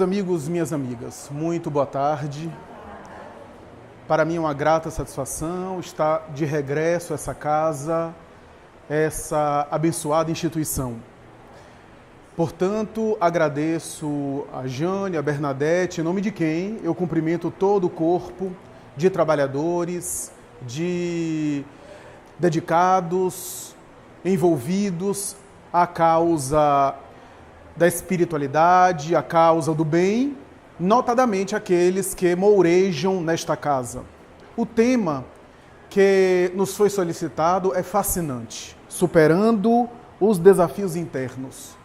amigos, minhas amigas, muito boa tarde. Para mim é uma grata satisfação estar de regresso a essa casa, essa abençoada instituição. Portanto, agradeço a Jane, a Bernadette, em nome de quem eu cumprimento todo o corpo de trabalhadores, de dedicados, envolvidos à causa da espiritualidade, à causa do bem, notadamente aqueles que mourejam nesta casa. O tema que nos foi solicitado é fascinante, superando os desafios internos.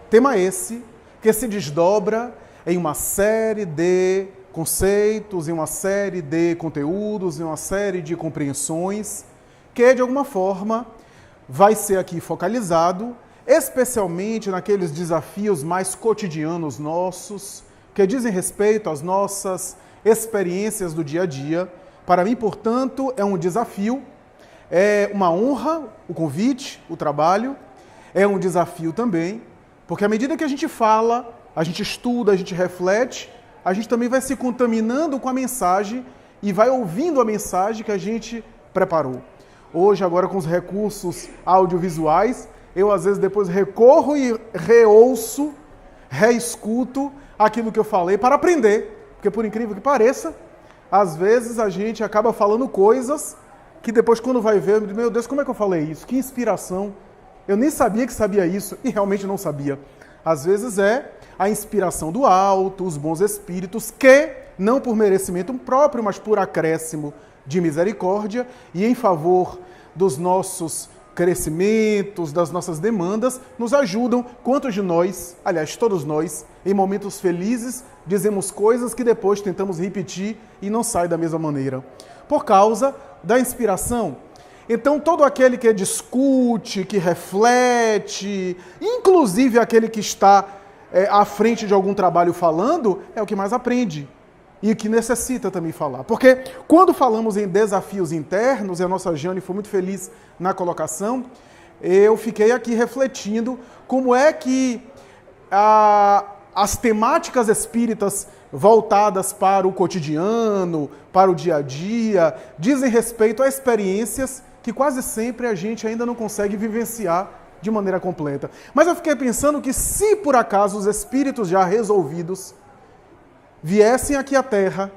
Tema esse que se desdobra em uma série de conceitos, em uma série de conteúdos, em uma série de compreensões, que de alguma forma vai ser aqui focalizado, especialmente naqueles desafios mais cotidianos nossos, que dizem respeito às nossas experiências do dia a dia. Para mim, portanto, é um desafio, é uma honra o convite, o trabalho, é um desafio também, porque à medida que a gente fala, a gente estuda, a gente reflete, a gente também vai se contaminando com a mensagem e vai ouvindo a mensagem que a gente preparou. Hoje, agora com os recursos audiovisuais, eu às vezes depois recorro e reouço, reescuto aquilo que eu falei para aprender, porque por incrível que pareça, às vezes a gente acaba falando coisas que depois quando vai ver, meu Deus, como é que eu falei isso? Que inspiração! Eu nem sabia que sabia isso e realmente não sabia. Às vezes é a inspiração do alto, os bons espíritos que, não por merecimento próprio, mas por acréscimo de misericórdia e em favor dos nossos crescimentos, das nossas demandas, nos ajudam. Quantos de nós, aliás, todos nós, em momentos felizes, dizemos coisas que depois tentamos repetir e não sai da mesma maneira, por causa da inspiração. Então, todo aquele que discute, que reflete, inclusive aquele que está à frente de algum trabalho falando, é o que mais aprende e o que necessita também falar. Porque quando falamos em desafios internos, e a nossa Jane foi muito feliz na colocação, eu fiquei aqui refletindo como é que as temáticas espíritas voltadas para o cotidiano, para o dia a dia, dizem respeito a experiências que quase sempre a gente ainda não consegue vivenciar de maneira completa. Mas eu fiquei pensando que se por acaso os espíritos já resolvidos viessem aqui à Terra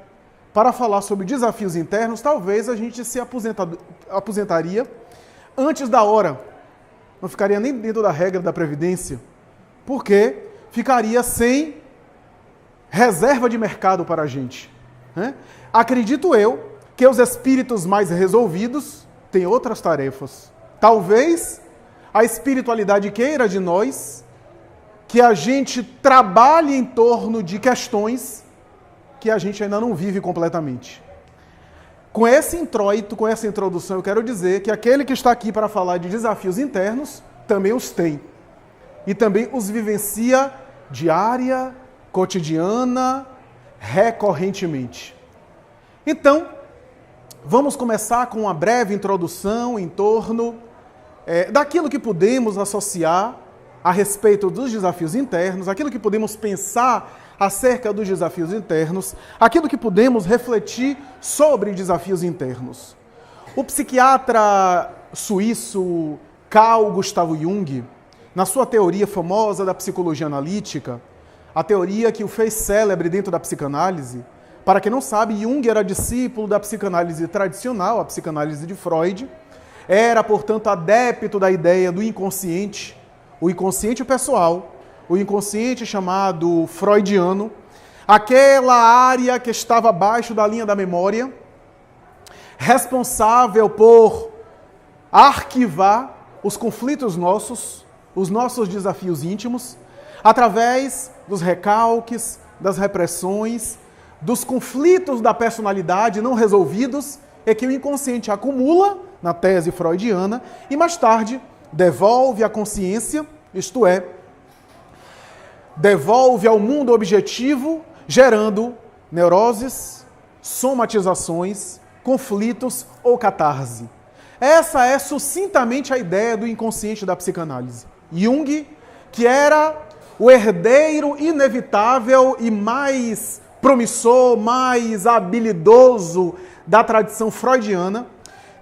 para falar sobre desafios internos, talvez a gente se aposentaria antes da hora. Não ficaria nem dentro da regra da Previdência, porque ficaria sem reserva de mercado para a gente, né? Acredito eu que os espíritos mais resolvidos têm outras tarefas. Talvez a espiritualidade queira de nós que a gente trabalhe em torno de questões que a gente ainda não vive completamente. Com esse introito, com essa introdução, eu quero dizer que aquele que está aqui para falar de desafios internos também os tem. E também os vivencia diária, cotidiana, recorrentemente. Então, vamos começar com uma breve introdução em torno daquilo que podemos associar a respeito dos desafios internos, aquilo que podemos pensar acerca dos desafios internos, aquilo que podemos refletir sobre desafios internos. O psiquiatra suíço Carl Gustav Jung, na sua teoria famosa da psicologia analítica, a teoria que o fez célebre dentro da psicanálise, para quem não sabe, Jung era discípulo da psicanálise tradicional, a psicanálise de Freud, era, portanto, adepto da ideia do inconsciente, o inconsciente pessoal, o inconsciente chamado freudiano, aquela área que estava abaixo da linha da memória, responsável por arquivar os conflitos nossos, os nossos desafios íntimos, através dos recalques, das repressões, dos conflitos da personalidade não resolvidos, é que o inconsciente acumula, na tese freudiana, e mais tarde devolve à consciência, isto é, devolve ao mundo objetivo, gerando neuroses, somatizações, conflitos ou catarse. Essa é sucintamente a ideia do inconsciente da psicanálise. Jung, que era o herdeiro inevitável e mais promissor, mais habilidoso da tradição freudiana,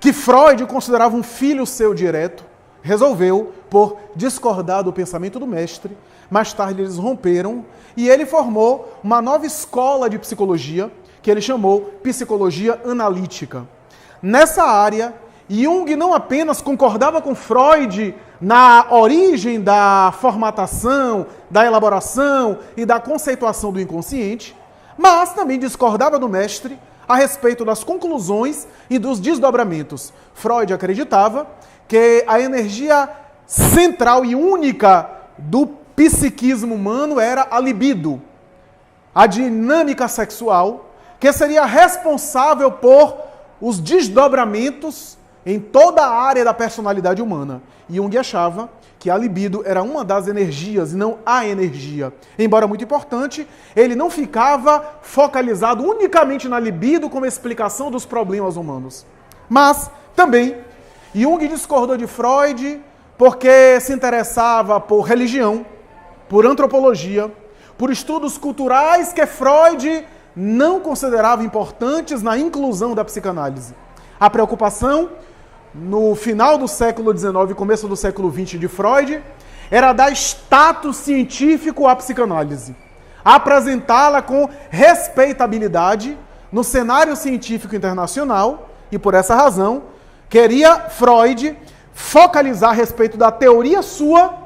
que Freud considerava um filho seu direto, resolveu, por discordar do pensamento do mestre, mais tarde eles romperam e ele formou uma nova escola de psicologia, que ele chamou psicologia analítica. Nessa área, Jung não apenas concordava com Freud na origem da formatação, da elaboração e da conceituação do inconsciente, mas também discordava do mestre a respeito das conclusões e dos desdobramentos. Freud acreditava que a energia central e única do psiquismo humano era a libido, a dinâmica sexual, que seria responsável por os desdobramentos em toda a área da personalidade humana. Jung achava que a libido era uma das energias e não a energia. Embora muito importante, ele não ficava focalizado unicamente na libido como explicação dos problemas humanos. Mas também Jung discordou de Freud porque se interessava por religião, por antropologia, por estudos culturais que Freud não considerava importantes na inclusão da psicanálise. A preocupação no final do século XIX e começo do século XX de Freud era dar status científico à psicanálise, apresentá-la com respeitabilidade no cenário científico internacional e, por essa razão, queria Freud focalizar a respeito da teoria sua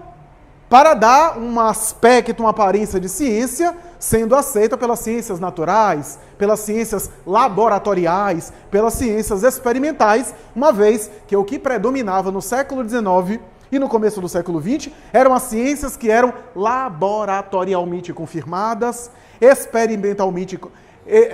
para dar um aspecto, uma aparência de ciência, sendo aceita pelas ciências naturais, pelas ciências laboratoriais, pelas ciências experimentais, uma vez que o que predominava no século XIX e no começo do século XX eram as ciências que eram laboratorialmente confirmadas, experimentalmente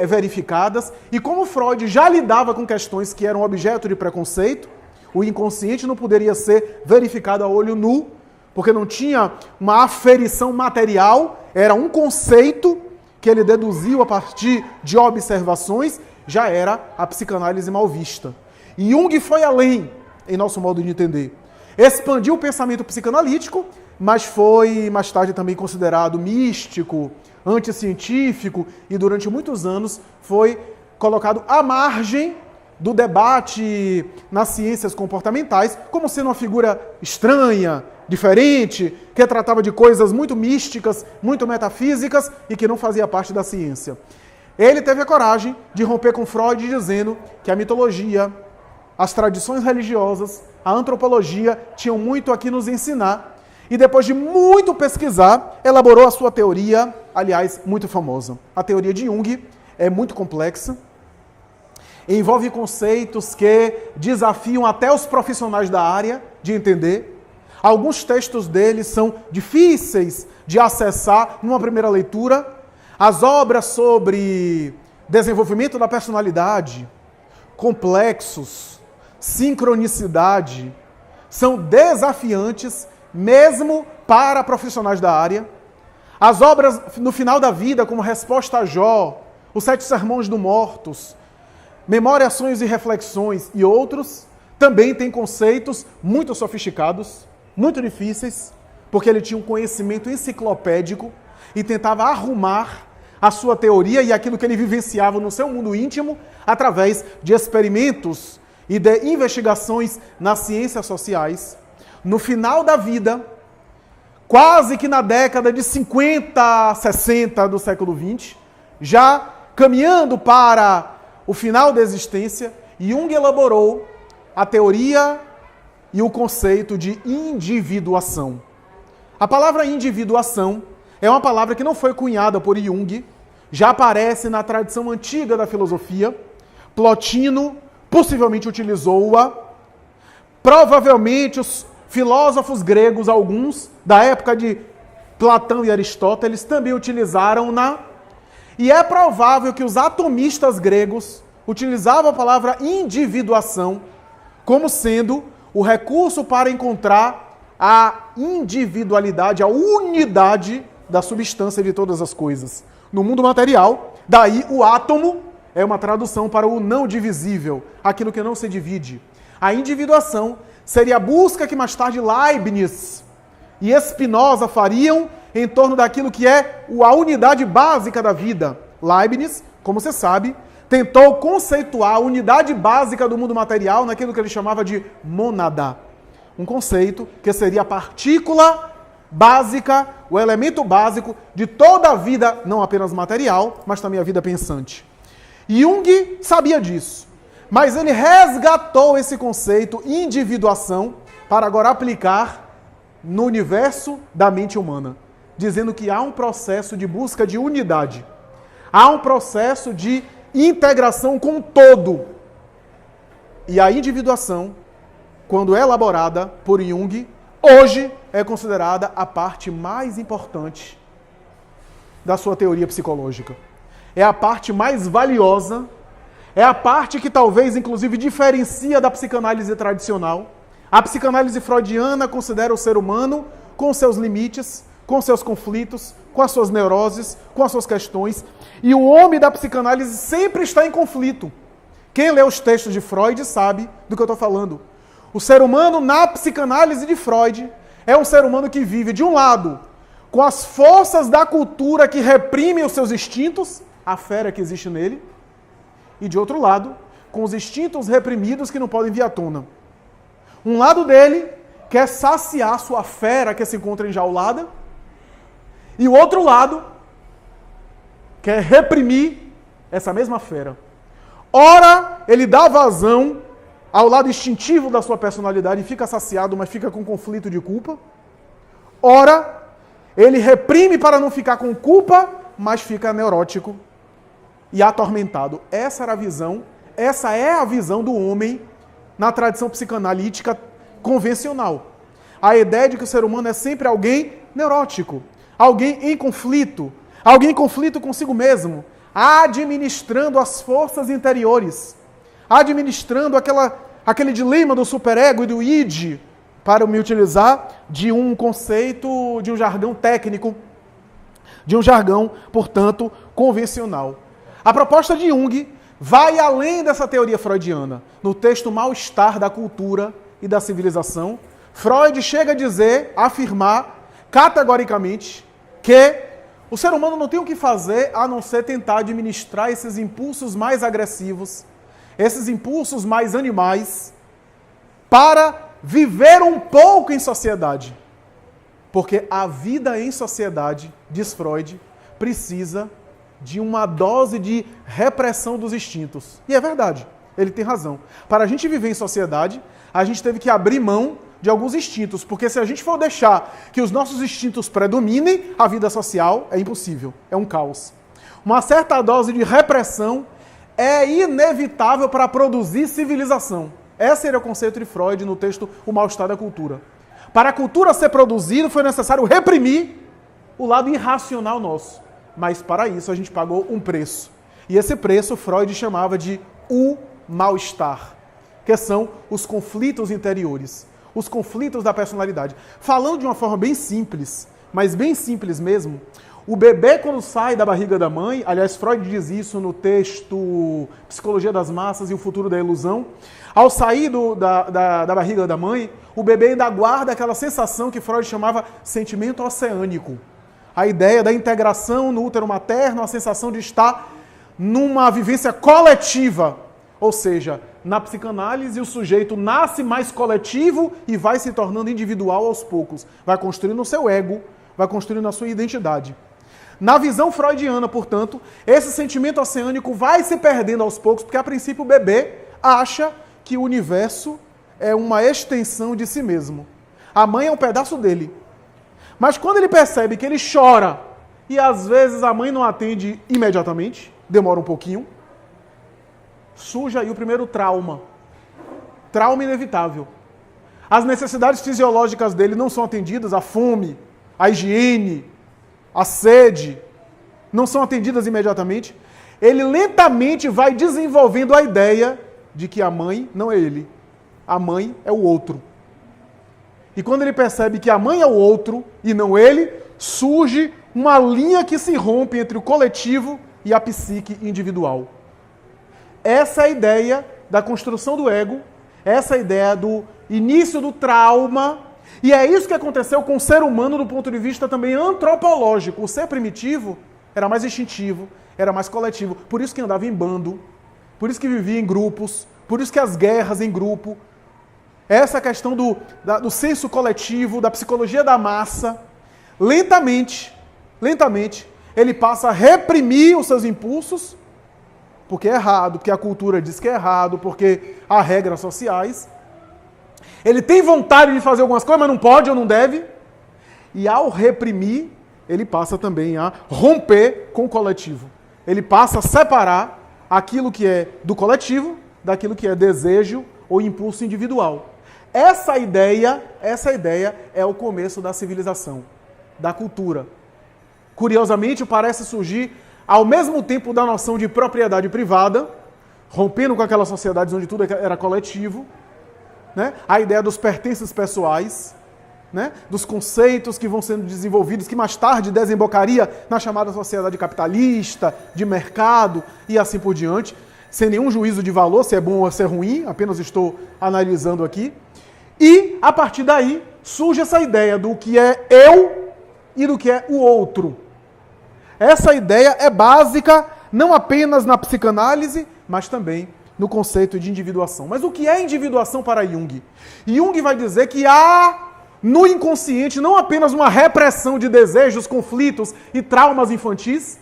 verificadas, e como Freud já lidava com questões que eram objeto de preconceito, o inconsciente não poderia ser verificado a olho nu, porque não tinha uma aferição material, era um conceito que ele deduziu a partir de observações, já era a psicanálise mal vista. E Jung foi além, em nosso modo de entender. Expandiu o pensamento psicanalítico, mas foi mais tarde também considerado místico, anticientífico, e durante muitos anos foi colocado à margem do debate nas ciências comportamentais, como sendo uma figura estranha, diferente, que tratava de coisas muito místicas, muito metafísicas e que não fazia parte da ciência. Ele teve a coragem de romper com Freud dizendo que a mitologia, as tradições religiosas, a antropologia tinham muito a que nos ensinar e depois de muito pesquisar, elaborou a sua teoria, aliás, muito famosa. A teoria de Jung é muito complexa, envolve conceitos que desafiam até os profissionais da área de entender. Alguns textos dele são difíceis de acessar numa primeira leitura. As obras sobre desenvolvimento da personalidade, complexos, sincronicidade, são desafiantes mesmo para profissionais da área. As obras no final da vida, como Resposta a Jó, Os Sete Sermões do Mortos, Memória, Sonhos e Reflexões e outros, também têm conceitos muito sofisticados, muito difíceis, porque ele tinha um conhecimento enciclopédico e tentava arrumar a sua teoria e aquilo que ele vivenciava no seu mundo íntimo através de experimentos e de investigações nas ciências sociais. No final da vida, quase que na década de 50, 60 do século XX, já caminhando para o final da existência, Jung elaborou a teoria e o conceito de individuação. A palavra individuação é uma palavra que não foi cunhada por Jung, já aparece na tradição antiga da filosofia. Plotino possivelmente utilizou-a. Provavelmente os filósofos gregos, alguns, da época de Platão e Aristóteles, também utilizaram-na. E é provável que os atomistas gregos utilizavam a palavra individuação como sendo o recurso para encontrar a individualidade, a unidade da substância de todas as coisas. No mundo material, daí o átomo é uma tradução para o não divisível, aquilo que não se divide. A individuação seria a busca que mais tarde Leibniz e Spinoza fariam em torno daquilo que é a unidade básica da vida. Leibniz, como você sabe, tentou conceituar a unidade básica do mundo material naquilo que ele chamava de mônada. Um conceito que seria a partícula básica, o elemento básico de toda a vida, não apenas material, mas também a vida pensante. Jung sabia disso, mas ele resgatou esse conceito, individuação, para agora aplicar no universo da mente humana, dizendo que há um processo de busca de unidade, há um processo de integração com o todo. E a individuação, quando é elaborada por Jung, hoje é considerada a parte mais importante da sua teoria psicológica. É a parte mais valiosa, é a parte que talvez, inclusive, diferencia da psicanálise tradicional. A psicanálise freudiana considera o ser humano com seus limites, com seus conflitos, com as suas neuroses, com as suas questões. E o homem da psicanálise sempre está em conflito. Quem lê os textos de Freud sabe do que eu estou falando. O ser humano, na psicanálise de Freud, é um ser humano que vive, de um lado, com as forças da cultura que reprimem os seus instintos, a fera que existe nele, e de outro lado, com os instintos reprimidos que não podem vir à tona. Um lado dele quer saciar sua fera que se encontra enjaulada, e o outro lado quer reprimir essa mesma fera. Ora, ele dá vazão ao lado instintivo da sua personalidade e fica saciado, mas fica com conflito de culpa. Ora, ele reprime para não ficar com culpa, mas fica neurótico e atormentado. Essa era a visão, essa é a visão do homem na tradição psicanalítica convencional. A ideia de que o ser humano é sempre alguém neurótico, alguém em conflito consigo mesmo, administrando as forças interiores, administrando aquele dilema do superego e do id, para me utilizar de um conceito, de um jargão técnico, de um jargão, portanto, convencional. A proposta de Jung vai além dessa teoria freudiana. No texto Mal-Estar da Cultura e da Civilização, Freud chega a dizer, a afirmar categoricamente que o ser humano não tem o que fazer a não ser tentar administrar esses impulsos mais agressivos, esses impulsos mais animais, para viver um pouco em sociedade. Porque a vida em sociedade, diz Freud, precisa de uma dose de repressão dos instintos. E é verdade, ele tem razão. Para a gente viver em sociedade, a gente teve que abrir mão de alguns instintos, porque se a gente for deixar que os nossos instintos predominem, a vida social é impossível, é um caos. Uma certa dose de repressão é inevitável para produzir civilização. Esse era o conceito de Freud no texto O Mal-Estar da Cultura. Para a cultura ser produzida, foi necessário reprimir o lado irracional nosso. Mas para isso a gente pagou um preço. E esse preço Freud chamava de o mal-estar, que são os conflitos interiores, os conflitos da personalidade. Falando de uma forma bem simples, mas bem simples mesmo, o bebê quando sai da barriga da mãe, aliás, Freud diz isso no texto Psicologia das Massas e o Futuro da Ilusão, ao sair da barriga da mãe, o bebê ainda guarda aquela sensação que Freud chamava sentimento oceânico. A ideia da integração no útero materno, a sensação de estar numa vivência coletiva. Ou seja, na psicanálise o sujeito nasce mais coletivo e vai se tornando individual aos poucos. Vai construindo o seu ego, vai construindo a sua identidade. Na visão freudiana, portanto, esse sentimento oceânico vai se perdendo aos poucos, porque a princípio o bebê acha que o universo é uma extensão de si mesmo. A mãe é um pedaço dele. Mas quando ele percebe que ele chora e às vezes a mãe não atende imediatamente, demora um pouquinho, surge aí o primeiro trauma. Trauma inevitável. As necessidades fisiológicas dele não são atendidas, a fome, a higiene, a sede, não são atendidas imediatamente. Ele lentamente vai desenvolvendo a ideia de que a mãe não é ele. A mãe é o outro. E quando ele percebe que a mãe é o outro e não ele, surge uma linha que se rompe entre o coletivo e a psique individual. Essa é a ideia da construção do ego, essa é a ideia do início do trauma E é isso que aconteceu com o ser humano do ponto de vista também antropológico. O ser primitivo era mais instintivo, era mais coletivo. Por isso que andava em bando, por isso que vivia em grupos, por isso que as guerras em grupo. Essa questão do senso coletivo, da psicologia da massa, lentamente, ele passa a reprimir os seus impulsos, porque é errado, porque a cultura diz que é errado, porque há regras sociais. Ele tem vontade de fazer algumas coisas, mas não pode ou não deve. E ao reprimir, ele passa também a romper com o coletivo. Ele passa a separar aquilo que é do coletivo daquilo que é desejo ou impulso individual. Essa ideia é o começo da civilização, da cultura. Curiosamente, parece surgir ao mesmo tempo da noção de propriedade privada, rompendo com aquelas sociedades onde tudo era coletivo, né? A ideia dos pertences pessoais, né? Dos conceitos que vão sendo desenvolvidos, que mais tarde desembocaria na chamada sociedade capitalista, de mercado e assim por diante, sem nenhum juízo de valor, se é bom ou se é ruim, apenas estou analisando aqui. E, a partir daí, surge essa ideia do que é eu e do que é o outro. Essa ideia é básica não apenas na psicanálise, mas também no conceito de individuação. Mas o que é individuação para Jung? Jung vai dizer que há no inconsciente não apenas uma repressão de desejos, conflitos e traumas infantis,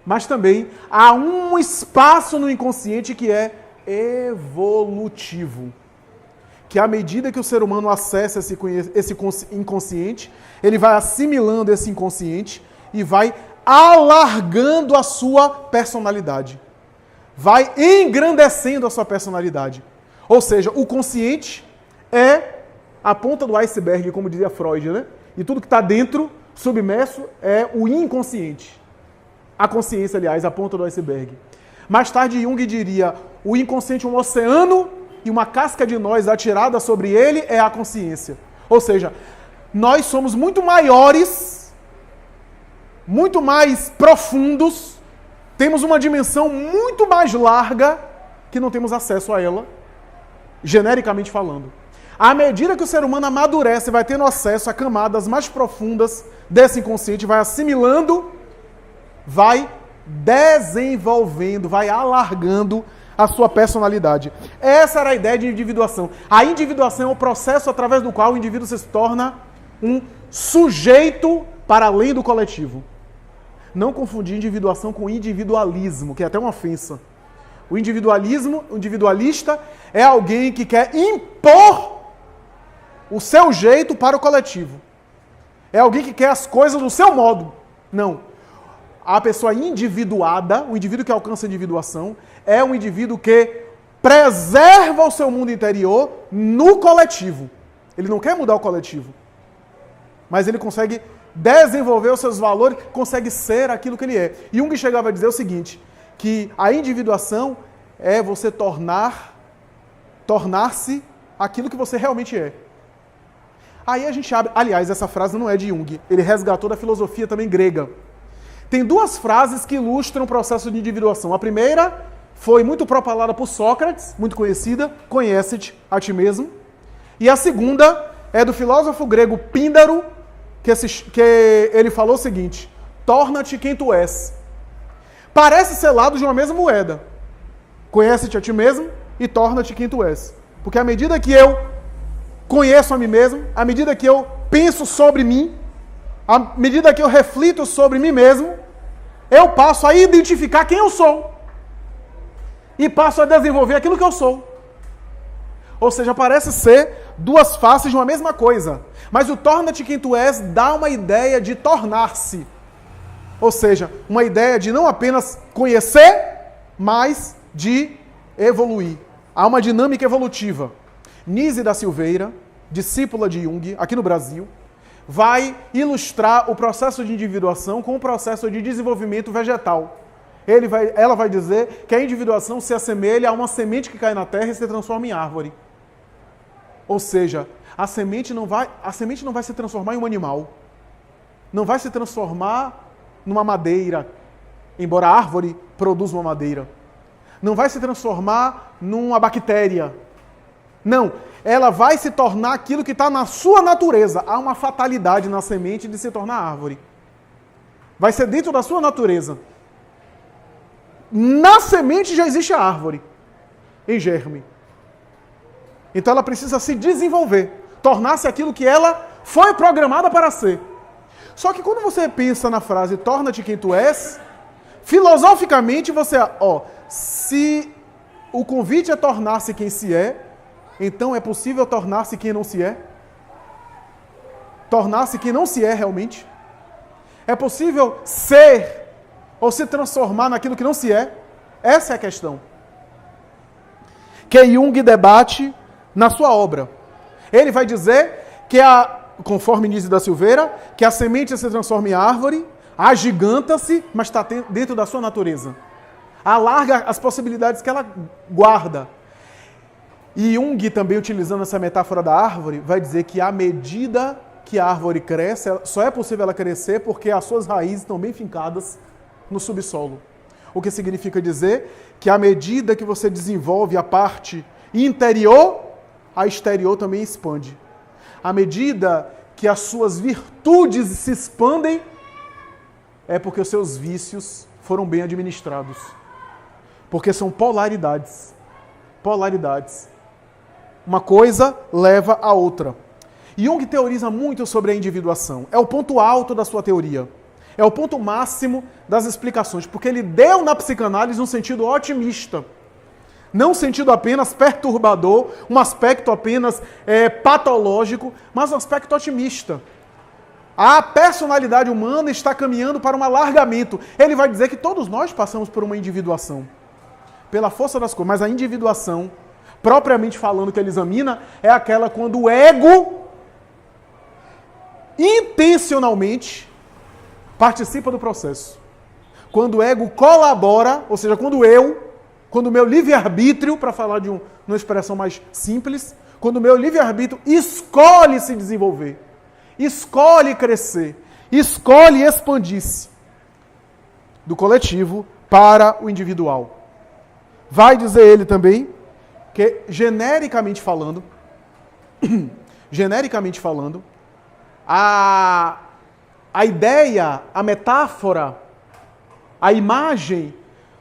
mas também há um espaço no inconsciente que é evolutivo. Que à medida que o ser humano acessa esse inconsciente, ele vai assimilando esse inconsciente e vai alargando a sua personalidade. Vai engrandecendo a sua personalidade. Ou seja, o consciente é a ponta do iceberg, como dizia Freud, né? E tudo que está dentro, submerso, é o inconsciente. A consciência, aliás, a ponta do iceberg. Mais tarde, Jung diria, o inconsciente é um oceano e uma casca de nós atirada sobre ele é a consciência. Ou seja, nós somos muito maiores, muito mais profundos, temos uma dimensão muito mais larga que não temos acesso a ela, genericamente falando. À medida que o ser humano amadurece, vai tendo acesso a camadas mais profundas desse inconsciente, vai assimilando, vai desenvolvendo, vai alargando a sua personalidade. Essa era a ideia de individuação. A individuação é o processo através do qual o indivíduo se torna um sujeito para além do coletivo. Não confundir individuação com individualismo, que é até uma ofensa. O individualista é alguém que quer impor o seu jeito para o coletivo. É alguém que quer as coisas do seu modo. Não. A pessoa individuada, o indivíduo que alcança a individuação, é um indivíduo que preserva o seu mundo interior no coletivo. Ele não quer mudar o coletivo, mas ele consegue desenvolver os seus valores, consegue ser aquilo que ele é. Jung chegava a dizer o seguinte, que a individuação é você tornar-se aquilo que você realmente é. Aí a gente abre... Aliás, essa frase não é de Jung, ele resgatou da filosofia também grega. Tem duas frases que ilustram o processo de individuação. A primeira foi muito propalada por Sócrates, muito conhecida, conhece-te a ti mesmo. E a segunda é do filósofo grego Píndaro, que ele falou o seguinte, torna-te quem tu és. Parece ser lado de uma mesma moeda. Conhece-te a ti mesmo e torna-te quem tu és. Porque à medida que eu conheço a mim mesmo, à medida que eu penso sobre mim, à medida que eu reflito sobre mim mesmo, eu passo a identificar quem eu sou. E passo a desenvolver aquilo que eu sou. Ou seja, parece ser duas faces de uma mesma coisa. Mas o torna-te quem tu és dá uma ideia de tornar-se. Ou seja, uma ideia de não apenas conhecer, mas de evoluir. Há uma dinâmica evolutiva. Nise da Silveira, discípula de Jung, aqui no Brasil, vai ilustrar o processo de individuação com o processo de desenvolvimento vegetal. Ela vai dizer que a individuação se assemelha a uma semente que cai na terra e se transforma em árvore. Ou seja, a semente não vai se transformar em um animal. Não vai se transformar numa madeira, embora a árvore produza uma madeira. Não vai se transformar numa bactéria. Não, ela vai se tornar aquilo que está na sua natureza. Há uma fatalidade na semente de se tornar árvore. Vai ser dentro da sua natureza. Na semente já existe a árvore, em germe. Então ela precisa se desenvolver, tornar-se aquilo que ela foi programada para ser. Só que quando você pensa na frase torna-te quem tu és, filosoficamente você, se o convite é tornar-se quem se é, então é possível tornar-se quem não se é? Tornar-se quem não se é realmente? É possível ser ou se transformar naquilo que não se é? Essa é a questão. Que Jung debate na sua obra. Ele vai dizer que, conforme Nísio da Silveira, que a semente se transforma em árvore, agiganta-se, mas está dentro da sua natureza. Alarga as possibilidades que ela guarda. E Jung, também utilizando essa metáfora da árvore, vai dizer que à medida que a árvore cresce, só é possível ela crescer porque as suas raízes estão bem fincadas no subsolo. O que significa dizer que à medida que você desenvolve a parte interior, a exterior também expande. À medida que as suas virtudes se expandem, é porque os seus vícios foram bem administrados. Porque são polaridades. Polaridades. Uma coisa leva a outra. Jung teoriza muito sobre a individuação. É o ponto alto da sua teoria. É o ponto máximo das explicações, porque ele deu na psicanálise um sentido otimista. Não um sentido apenas perturbador, um aspecto apenas patológico, mas um aspecto otimista. A personalidade humana está caminhando para um alargamento. Ele vai dizer que todos nós passamos por uma individuação. Pela força das coisas. Mas a individuação, propriamente falando, que ele examina, é aquela quando o ego intencionalmente participa do processo. Quando o ego colabora, ou seja, quando o meu livre-arbítrio, para falar de uma expressão mais simples, quando o meu livre-arbítrio escolhe se desenvolver, escolhe crescer, escolhe expandir-se do coletivo para o individual. Vai dizer ele também que, genericamente falando, a ideia, a metáfora, a imagem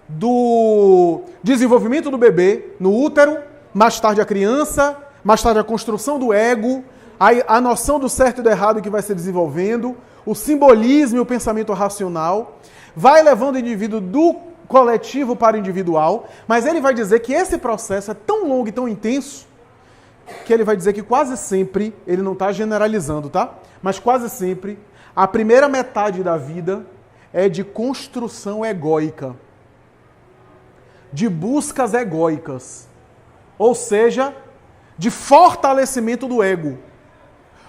do desenvolvimento do bebê no útero, mais tarde a criança, mais tarde a construção do ego, a noção do certo e do errado que vai se desenvolvendo, o simbolismo e o pensamento racional, vai levando o indivíduo do coletivo para o individual, mas ele vai dizer que esse processo é tão longo e tão intenso, que ele vai dizer que quase sempre, ele não está generalizando, tá? Mas quase sempre, a primeira metade da vida é de construção egóica, de buscas egóicas, ou seja, de fortalecimento do ego.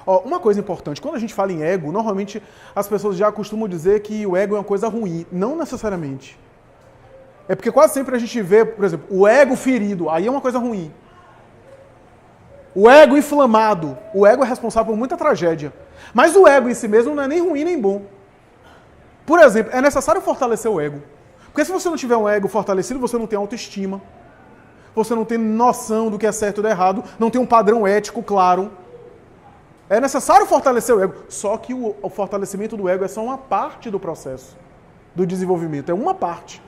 Uma coisa importante, quando a gente fala em ego, normalmente as pessoas já costumam dizer que o ego é uma coisa ruim. Não necessariamente. É porque quase sempre a gente vê, por exemplo, o ego ferido, aí é uma coisa ruim. O ego inflamado, o ego é responsável por muita tragédia. Mas o ego em si mesmo não é nem ruim nem bom. Por exemplo, é necessário fortalecer o ego. Porque se você não tiver um ego fortalecido, você não tem autoestima. Você não tem noção do que é certo e do errado, não tem um padrão ético claro. É necessário fortalecer o ego. Só que o fortalecimento do ego é só uma parte do processo do desenvolvimento. É uma parte.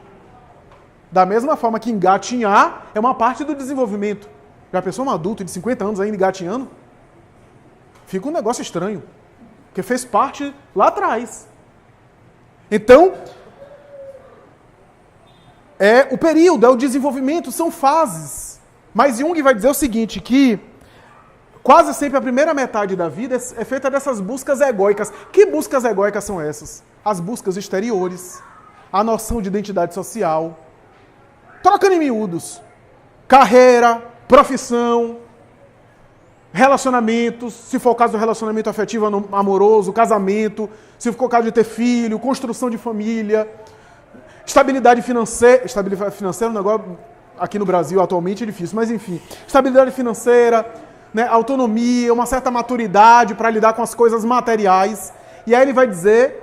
Da mesma forma que engatinhar é uma parte do desenvolvimento. Já pensou um adulto de 50 anos ainda engatinhando? Fica um negócio estranho. Porque fez parte lá atrás. Então, é o período, é o desenvolvimento, são fases. Mas Jung vai dizer o seguinte, que quase sempre a primeira metade da vida é feita dessas buscas egóicas. Que buscas egóicas são essas? As buscas exteriores, a noção de identidade social, trocando em miúdos, carreira, profissão, relacionamentos, se for o caso do relacionamento afetivo amoroso, casamento, se for o caso de ter filho, construção de família, estabilidade financeira. Estabilidade financeira é um negócio aqui no Brasil atualmente é difícil, mas enfim, estabilidade financeira, né, autonomia, uma certa maturidade para lidar com as coisas materiais. E aí ele vai dizer,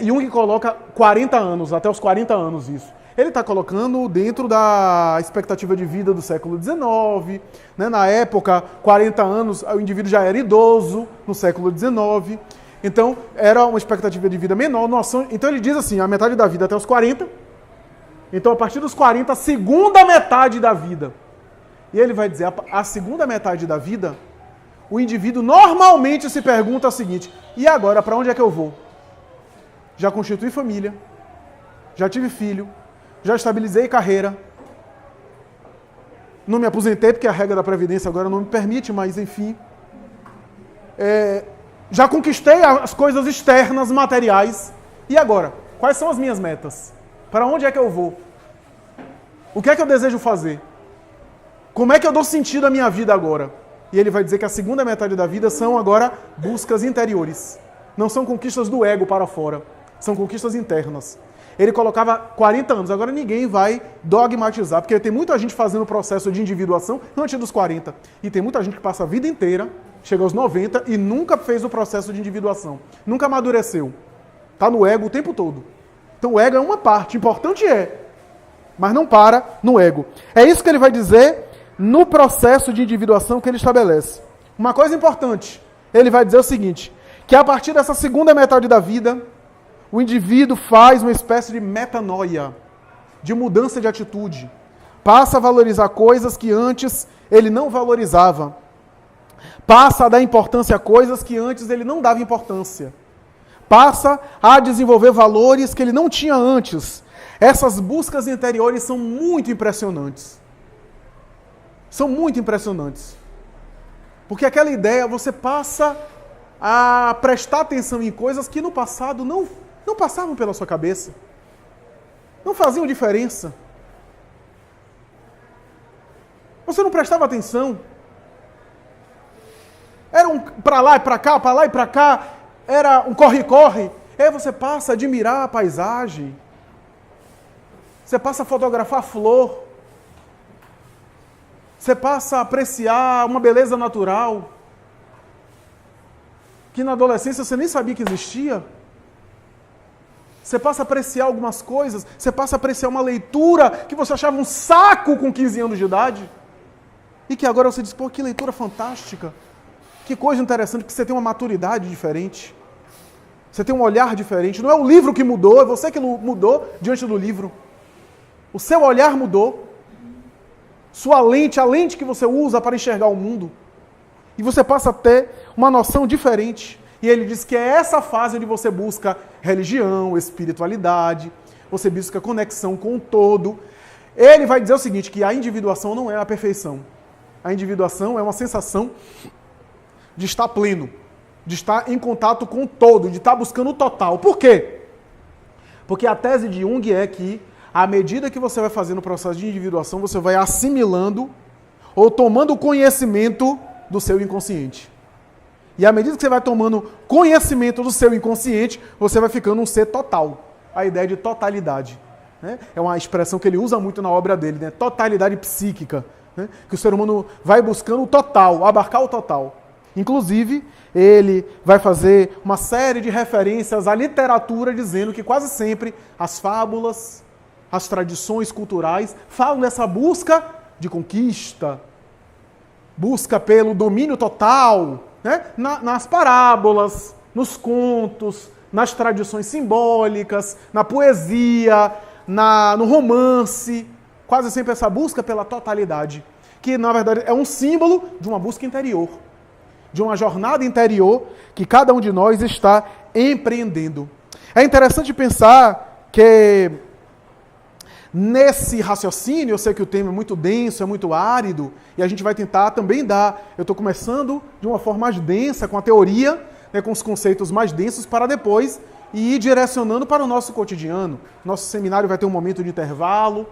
Jung coloca 40 anos, até os 40 anos isso. Ele está colocando dentro da expectativa de vida do século XIX, né? Na época, 40 anos, o indivíduo já era idoso no século XIX, então era uma expectativa de vida menor. Então ele diz assim, a metade da vida até os 40, então a partir dos 40, a segunda metade da vida. E ele vai dizer, a segunda metade da vida, o indivíduo normalmente se pergunta o seguinte, e agora, para onde é que eu vou? Já constituí família, já tive filho, já estabilizei carreira, não me aposentei porque a regra da Previdência agora não me permite, mas enfim. Já conquistei as coisas externas, materiais, e agora? Quais são as minhas metas? Para onde é que eu vou? O que é que eu desejo fazer? Como é que eu dou sentido à minha vida agora? E ele vai dizer que a segunda metade da vida são agora buscas interiores. Não são conquistas do ego para fora, são conquistas internas. Ele colocava 40 anos, agora ninguém vai dogmatizar, porque tem muita gente fazendo o processo de individuação antes dos 40. E tem muita gente que passa a vida inteira, chega aos 90 e nunca fez o processo de individuação. Nunca amadureceu. Está no ego o tempo todo. Então o ego é uma parte, importante mas não para no ego. É isso que ele vai dizer no processo de individuação que ele estabelece. Uma coisa importante, ele vai dizer o seguinte, que a partir dessa segunda metade da vida, o indivíduo faz uma espécie de metanoia, de mudança de atitude. Passa a valorizar coisas que antes ele não valorizava. Passa a dar importância a coisas que antes ele não dava importância. Passa a desenvolver valores que ele não tinha antes. Essas buscas interiores são muito impressionantes. São muito impressionantes. Porque aquela ideia, você passa a prestar atenção em coisas que no passado não passavam pela sua cabeça. Não faziam diferença. Você não prestava atenção. Era um para lá e para cá, para lá e para cá. Era um corre-corre. Aí você passa a admirar a paisagem. Você passa a fotografar a flor. Você passa a apreciar uma beleza natural que na adolescência você nem sabia que existia. Você passa a apreciar algumas coisas, você passa a apreciar uma leitura que você achava um saco com 15 anos de idade e que agora você diz, pô, que leitura fantástica, que coisa interessante, que você tem uma maturidade diferente, você tem um olhar diferente. Não é o livro que mudou, é você que mudou diante do livro. O seu olhar mudou. Sua lente, a lente que você usa para enxergar o mundo. E você passa a ter uma noção diferente. E ele diz que é essa fase onde você busca religião, espiritualidade, você busca conexão com o todo. Ele vai dizer o seguinte, que a individuação não é a perfeição. A individuação é uma sensação de estar pleno, de estar em contato com o todo, de estar buscando o total. Por quê? Porque a tese de Jung é que à medida que você vai fazendo o processo de individuação, você vai assimilando ou tomando conhecimento do seu inconsciente. E à medida que você vai tomando conhecimento do seu inconsciente, você vai ficando um ser total. A ideia de totalidade. Né? É uma expressão que ele usa muito na obra dele, né? Totalidade psíquica. Né? Que o ser humano vai buscando o total, abarcar o total. Inclusive, ele vai fazer uma série de referências à literatura, dizendo que quase sempre as fábulas, as tradições culturais falam dessa busca de conquista, busca pelo domínio total, né? Nas parábolas, nos contos, nas tradições simbólicas, na poesia, no romance, quase sempre essa busca pela totalidade, que na verdade é um símbolo de uma busca interior, de uma jornada interior que cada um de nós está empreendendo. É interessante pensar que nesse raciocínio, eu sei que o tema é muito denso, é muito árido, e a gente vai tentar também eu estou começando de uma forma mais densa, com a teoria, né, com os conceitos mais densos, para depois ir direcionando para o nosso cotidiano. Nosso seminário vai ter um momento de intervalo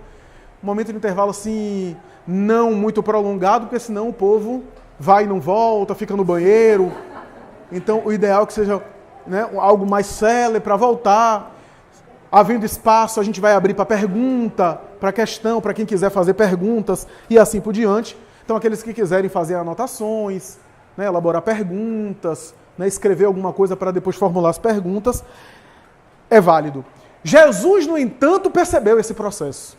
assim, não muito prolongado, porque senão o povo vai e não volta, fica no banheiro. Então, o ideal é que seja, né, algo mais célere para voltar. Havendo espaço, a gente vai abrir para pergunta, para questão, para quem quiser fazer perguntas e assim por diante. Então, aqueles que quiserem fazer anotações, né, elaborar perguntas, né, escrever alguma coisa para depois formular as perguntas, é válido. Jesus, no entanto, percebeu esse processo.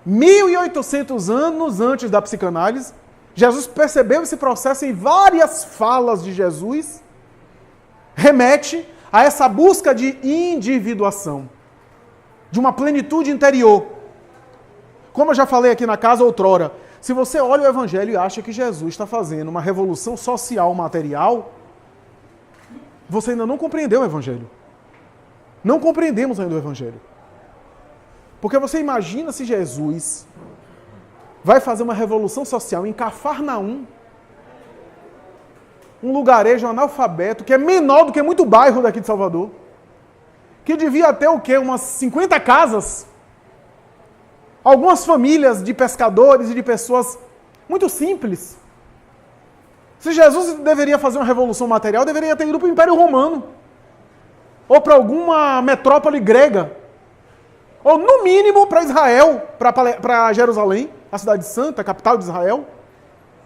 1800 anos antes da psicanálise, Jesus percebeu esse processo em várias falas de Jesus, remete a essa busca de individuação, de uma plenitude interior. Como eu já falei aqui na casa outrora, se você olha o Evangelho e acha que Jesus está fazendo uma revolução social material, você ainda não compreendeu o Evangelho. Não compreendemos ainda o Evangelho. Porque você imagina se Jesus vai fazer uma revolução social em Cafarnaum, um lugarejo analfabeto que é menor do que muito bairro daqui de Salvador, que devia ter o quê? Umas 50 casas, algumas famílias de pescadores e de pessoas muito simples. Se Jesus deveria fazer uma revolução material, deveria ter ido para o Império Romano, ou para alguma metrópole grega, ou no mínimo para Israel, para Jerusalém, a cidade santa, a capital de Israel,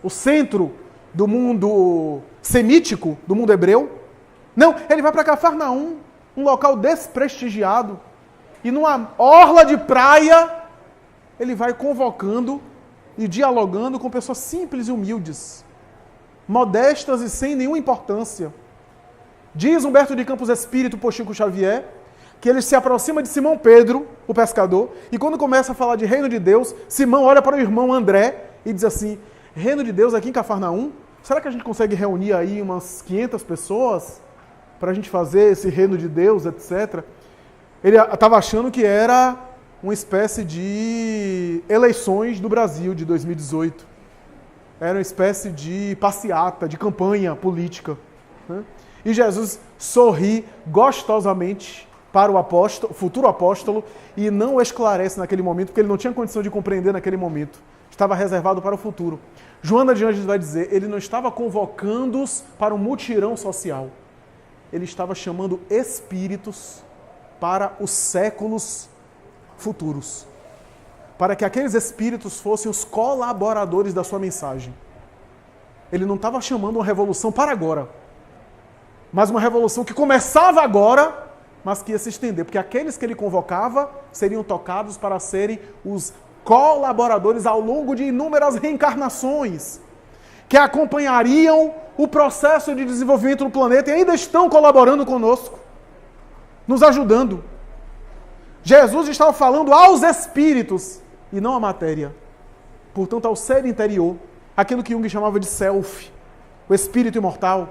o centro do mundo semítico, do mundo hebreu. Não, ele vai para Cafarnaum, um local desprestigiado, e numa orla de praia, ele vai convocando e dialogando com pessoas simples e humildes, modestas e sem nenhuma importância. Diz Humberto de Campos Espírito por Chico Xavier que ele se aproxima de Simão Pedro, o pescador, e quando começa a falar de reino de Deus, Simão olha para o irmão André e diz assim: reino de Deus aqui em Cafarnaum? Será que a gente consegue reunir aí umas 500 pessoas para a gente fazer esse reino de Deus, etc. Ele estava achando que era uma espécie de eleições do Brasil de 2018. Era uma espécie de passeata, de campanha política. Né? E Jesus sorri gostosamente para o apóstolo, futuro apóstolo, e não o esclarece naquele momento, porque ele não tinha condição de compreender naquele momento. Estava reservado para o futuro. Joana de Anjos vai dizer, ele não estava convocando-os para um mutirão social. Ele estava chamando espíritos para os séculos futuros. Para que aqueles espíritos fossem os colaboradores da sua mensagem. Ele não estava chamando uma revolução para agora, mas uma revolução que começava agora, mas que ia se estender, porque aqueles que ele convocava seriam tocados para serem os colaboradores ao longo de inúmeras reencarnações, que acompanhariam o processo de desenvolvimento do planeta e ainda estão colaborando conosco, nos ajudando. Jesus estava falando aos espíritos e não à matéria. Portanto, ao ser interior, aquilo que Jung chamava de self, o espírito imortal.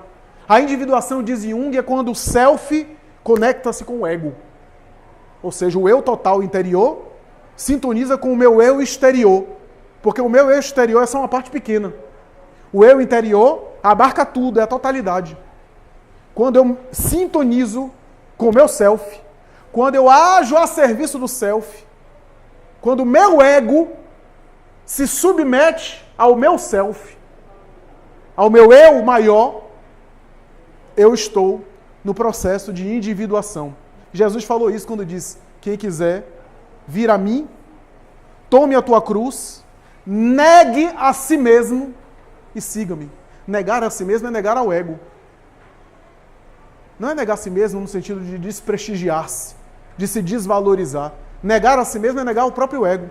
A individuação, diz Jung, é quando o self conecta-se com o ego. Ou seja, o eu total interior sintoniza com o meu eu exterior. Porque o meu eu exterior é só uma parte pequena. O eu interior abarca tudo, é a totalidade. Quando eu sintonizo com o meu self, quando eu ajo a serviço do self, quando o meu ego se submete ao meu self, ao meu eu maior, eu estou no processo de individuação. Jesus falou isso quando diz, quem quiser vir a mim, tome a tua cruz, negue a si mesmo e siga-me. Negar a si mesmo é negar ao ego. Não é negar a si mesmo no sentido de desprestigiar-se, de se desvalorizar. Negar a si mesmo é negar o próprio ego.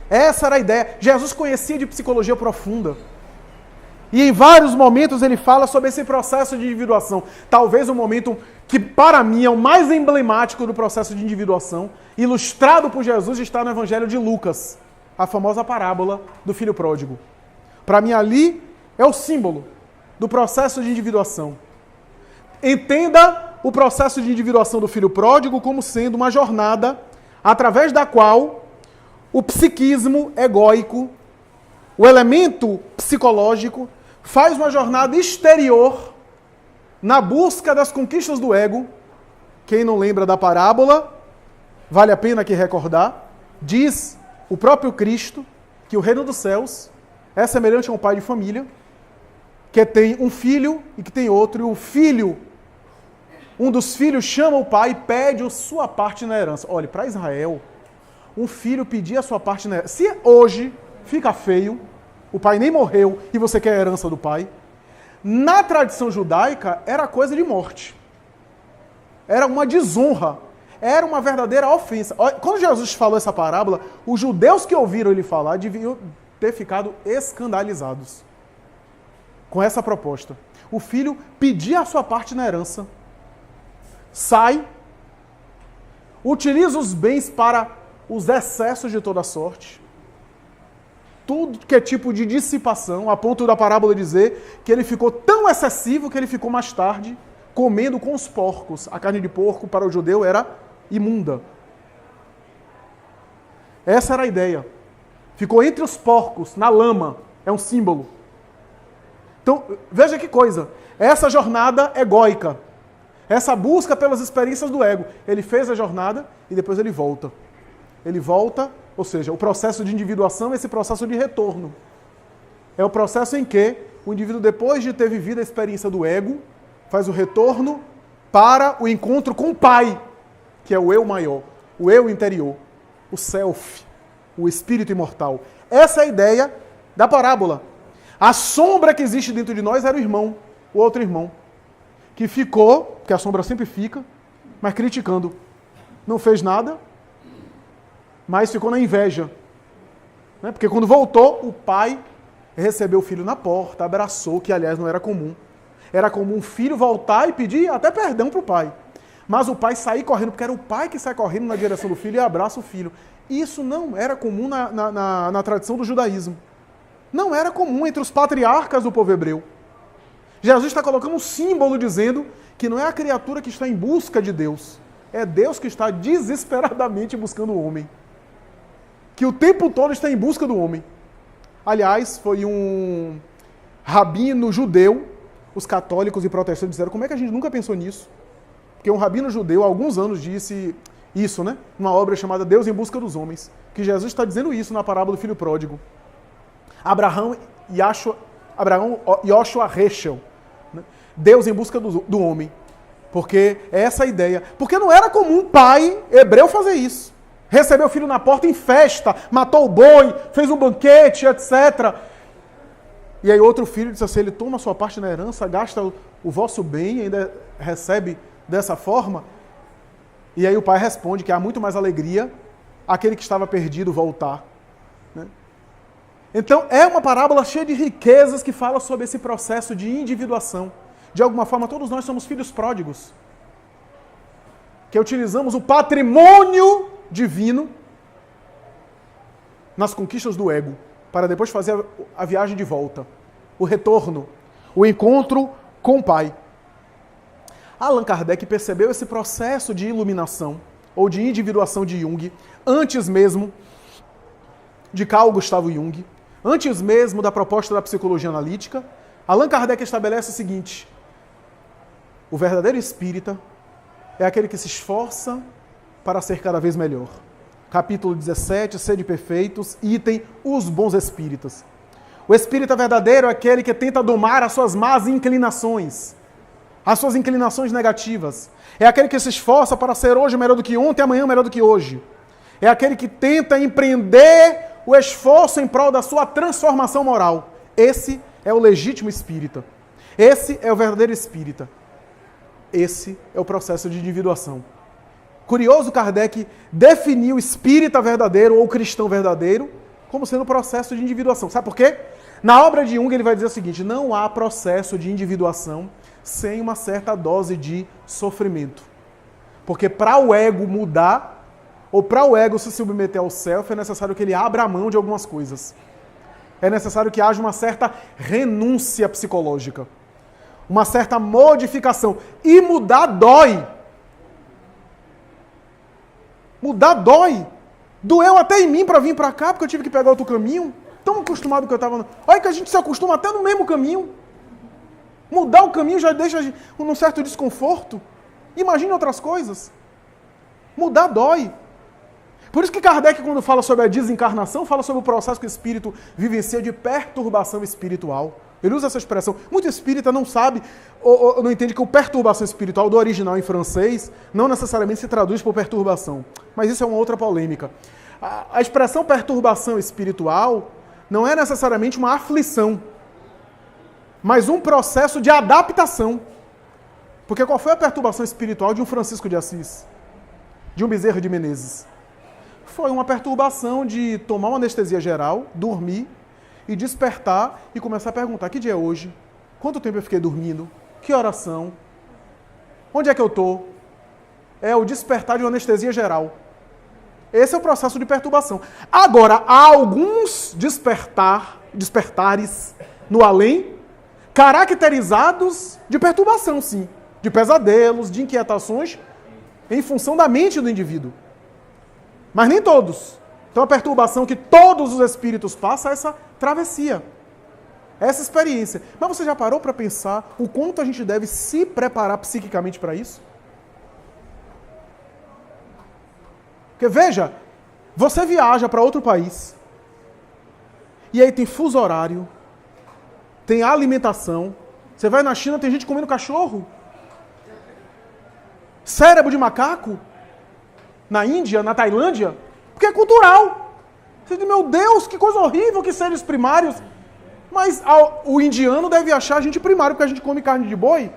Essa era a ideia. Jesus conhecia de psicologia profunda. E em vários momentos ele fala sobre esse processo de individuação. Talvez o momento que para mim é o mais emblemático do processo de individuação, ilustrado por Jesus, está no Evangelho de Lucas, a famosa parábola do filho pródigo. Para mim ali é o símbolo do processo de individuação. Entenda o processo de individuação do filho pródigo como sendo uma jornada através da qual o psiquismo egóico, o elemento psicológico, faz uma jornada exterior na busca das conquistas do ego. Quem não lembra da parábola, vale a pena aqui recordar, diz o próprio Cristo que o reino dos céus é semelhante a um pai de família, que tem um filho e que tem outro, e o filho, um dos filhos chama o pai e pede a sua parte na herança. Olha, para Israel, um filho pedir a sua parte na herança. Se hoje fica feio, o pai nem morreu e você quer a herança do pai, na tradição judaica era coisa de morte. Era uma desonra. Era uma verdadeira ofensa. Quando Jesus falou essa parábola, os judeus que ouviram ele falar deviam ter ficado escandalizados com essa proposta. O filho pedia a sua parte na herança, sai, utiliza os bens para os excessos de toda sorte, tudo que é tipo de dissipação, a ponto da parábola dizer que ele ficou tão excessivo que ele ficou mais tarde comendo com os porcos. A carne de porco para o judeu era imunda. Essa era a ideia. Ficou entre os porcos, na lama. É um símbolo. Então, veja que coisa. Essa jornada egóica, essa busca pelas experiências do ego. Ele fez a jornada e depois ele volta. Ele volta, ou seja, o processo de individuação é esse processo de retorno. É o processo em que o indivíduo, depois de ter vivido a experiência do ego, faz o retorno para o encontro com o Pai, que é o eu maior, o eu interior, o self, o espírito imortal. Essa é a ideia da parábola. A sombra que existe dentro de nós era o irmão, o outro irmão, que ficou, porque a sombra sempre fica, mas criticando. Não fez nada, mas ficou na inveja. Né? Porque quando voltou, o pai recebeu o filho na porta, abraçou, que aliás não era comum. Era comum o filho voltar e pedir até perdão para o pai. Mas o pai sair correndo, porque era o pai que sai correndo na direção do filho e abraça o filho. Isso não era comum na tradição do judaísmo. Não era comum entre os patriarcas do povo hebreu. Jesus está colocando um símbolo dizendo que não é a criatura que está em busca de Deus, é Deus que está desesperadamente buscando o homem. Que o tempo todo está em busca do homem. Aliás, foi um rabino judeu, os católicos e protestantes disseram, como é que a gente nunca pensou nisso? Porque um rabino judeu, há alguns anos, disse isso, né? Numa obra chamada Deus em Busca dos Homens. Que Jesus está dizendo isso na parábola do filho pródigo. Abraão Yoshua Heschel. Né? Deus em busca do homem. Porque é essa a ideia. Porque não era comum um pai hebreu fazer isso. Recebeu o filho na porta em festa, matou o boi, fez um banquete, etc. E aí outro filho disse assim, ele toma a sua parte na herança, gasta o vosso bem e ainda recebe dessa forma. E aí o pai responde que há muito mais alegria aquele que estava perdido voltar. Né? Então é uma parábola cheia de riquezas que fala sobre esse processo de individuação. De alguma forma todos nós somos filhos pródigos. Que utilizamos o patrimônio divino nas conquistas do ego, para depois fazer a viagem de volta, o retorno, o encontro com o Pai. Allan Kardec percebeu esse processo de iluminação, ou de individuação de Jung, antes mesmo de Carl Gustav Jung, antes mesmo da proposta da psicologia analítica. Allan Kardec estabelece o seguinte, o verdadeiro espírita é aquele que se esforça para ser cada vez melhor. Capítulo 17, Sede Perfeitos, item, os bons espíritas. O espírita verdadeiro é aquele que tenta domar as suas más inclinações, as suas inclinações negativas. É aquele que se esforça para ser hoje melhor do que ontem, amanhã melhor do que hoje. É aquele que tenta empreender o esforço em prol da sua transformação moral. Esse é o legítimo espírita. Esse é o verdadeiro espírita. Esse é o processo de individuação. Curioso, Kardec definiu o espírita verdadeiro ou cristão verdadeiro como sendo o processo de individuação. Sabe por quê? Na obra de Jung ele vai dizer o seguinte, não há processo de individuação sem uma certa dose de sofrimento. Porque para o ego mudar, ou para o ego se submeter ao self, é necessário que ele abra a mão de algumas coisas. É necessário que haja uma certa renúncia psicológica. Uma certa modificação. E mudar dói. Mudar dói. Doeu até em mim para vir para cá, porque eu tive que pegar outro caminho. Tão acostumado que eu estava... Olha que a gente se acostuma até no mesmo caminho. Mudar o caminho já deixa um certo desconforto. Imagine outras coisas. Mudar dói. Por isso que Kardec, quando fala sobre a desencarnação, fala sobre o processo que o espírito vivencia de perturbação espiritual. Ele usa essa expressão. Muito espírita não sabe, ou não entende que o perturbação espiritual do original em francês não necessariamente se traduz por perturbação. Mas isso é uma outra polêmica. A expressão perturbação espiritual não é necessariamente uma aflição, mas um processo de adaptação. Porque qual foi a perturbação espiritual de um Francisco de Assis? De um Bezerra de Menezes? Foi uma perturbação de tomar uma anestesia geral, dormir e despertar e começar a perguntar: que dia é hoje? Quanto tempo eu fiquei dormindo? Que oração? Onde é que eu estou? É o despertar de uma anestesia geral. Esse é o processo de perturbação. Agora, há alguns despertares no além, caracterizados de perturbação, sim. De pesadelos, de inquietações, em função da mente do indivíduo. Mas nem todos. Então a perturbação que todos os espíritos passam é essa travessia. Essa experiência. Mas você já parou para pensar o quanto a gente deve se preparar psiquicamente para isso? Porque veja, você viaja para outro país, e aí tem fuso horário, tem alimentação, você vai na China, tem gente comendo cachorro, cérebro de macaco, na Índia, na Tailândia, porque é cultural. Você diz, meu Deus, que coisa horrível que seres primários. Mas o indiano deve achar a gente primário porque a gente come carne de boi.